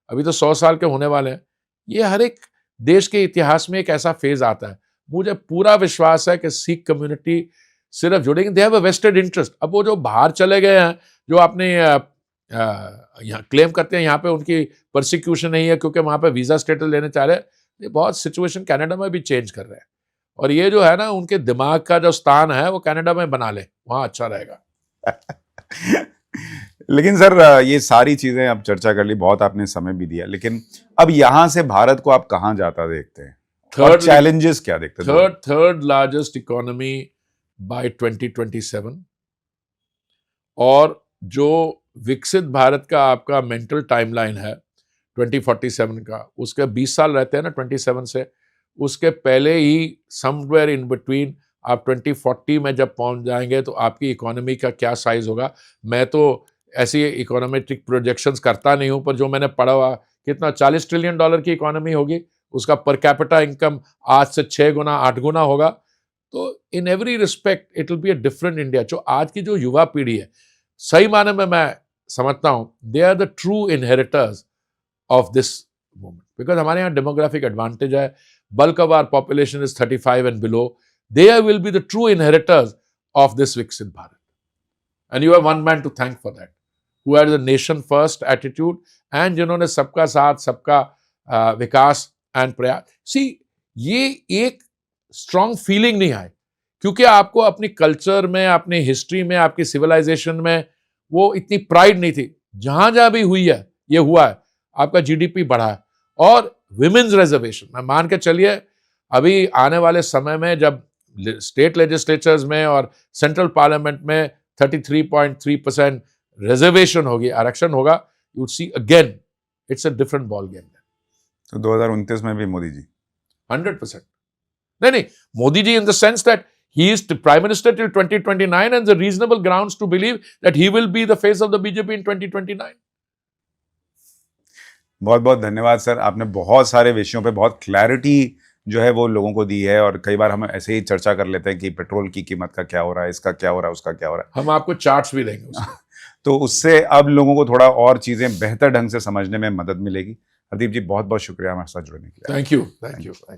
अभी तो 100 साल के होने वाले हैं। ये हर एक देश के इतिहास में एक ऐसा फेज आता है। मुझे पूरा विश्वास है कि सिख कम्युनिटी सिर्फ जुड़ेंगे, they have a vested interest. अब वो जो बाहर चले गए हैं, जो आपने यहाँ क्लेम करते हैं यहाँ पे उनकी परसिक्यूशन नहीं है क्योंकि वहां पे वीजा स्टेटस लेने चाह रहे हैं, ये बहुत सिचुएशन कनाडा में भी चेंज कर रहे हैं। और ये जो है ना, उनके दिमाग का जो स्थान है वो कनाडा में बना ले, वहां अच्छा रहेगा। लेकिन सर, ये सारी चीजें अब चर्चा कर ली, बहुत आपने समय भी दिया, लेकिन अब यहां से भारत को आप कहां जाता देखते हैं, और चैलेंजेस क्या देखते हैं? थर्ड लार्जेस्ट इकोनॉमी बाय 2027, और जो विकसित भारत का आपका मेंटल टाइमलाइन है 2047 का, उसके 20 साल रहते हैं ना 27 से, उसके पहले ही समवेयर इन बिटवीन आप 2040 में जब पहुंच जाएंगे तो आपकी इकोनॉमी का क्या साइज होगा। मैं तो ऐसी इकोनॉमेट्रिक प्रोजेक्शंस करता नहीं हूं, पर जो मैंने पढ़ा हुआ, कितना $40 ट्रिलियन की इकोनॉमी होगी, उसका पर कैपिटा इनकम आज से 6 गुना 8 गुना होगा। तो in every respect it will be a different India. जो आज की जो युवा पीढ़ी है, सही माने में मैं समझता हूं, they are the true inheritors of this movement, because हमारे यहाँ डेमोग्राफिक एडवांटेज है, bulk of our population is 35 and below, they will be the true inheritors of this Viksit Bharat, and you have one man to thank for that, who had the nation first attitude, and जिन्होंने सबका साथ, सबका विकास and प्रयास। सी, ये एक strong feeling नहीं आए क्योंकि आपको अपनी कल्चर में, अपनी हिस्ट्री में, आपकी सिविलाइजेशन में वो इतनी प्राइड नहीं थी। जहां जहां भी हुई है, ये हुआ है, आपका जीडीपी बढ़ा है। और विमेन्स रिजर्वेशन, मैं मान के चलिए अभी आने वाले समय में जब स्टेट लेजिस्लेचर्स में और सेंट्रल पार्लियामेंट में 33.3% रिजर्वेशन होगी, आरक्षण होगा, you would see again it's a different ball game. तो 2029 में भी मोदी जी 100%। नहीं, Modi ji in the sense that he is the prime minister till 2029 and the reasonable grounds to believe that he will be the face of the BJP in 2029. बहुत बहुत धन्यवाद sir, आपने बहुत सारे विषयों पे बहुत क्लैरिटी जो है वो लोगों को दी है। और कई बार हम ऐसे ही चर्चा कर लेते हैं कि पेट्रोल की कीमत का क्या हो रहा है, इसका क्या हो रहा है, उसका क्या हो रहा है। हम आपको चार्ट्स भी देंगे उसके। तो उससे अब लोगों को थोड़ा और चीजें बेहतर ढंग से समझने में मदद मिलेगी। हरदीप जी बहुत बहुत शुक्रिया हमारे साथ जुड़ने के लिए। Thank you, thank you, thank you.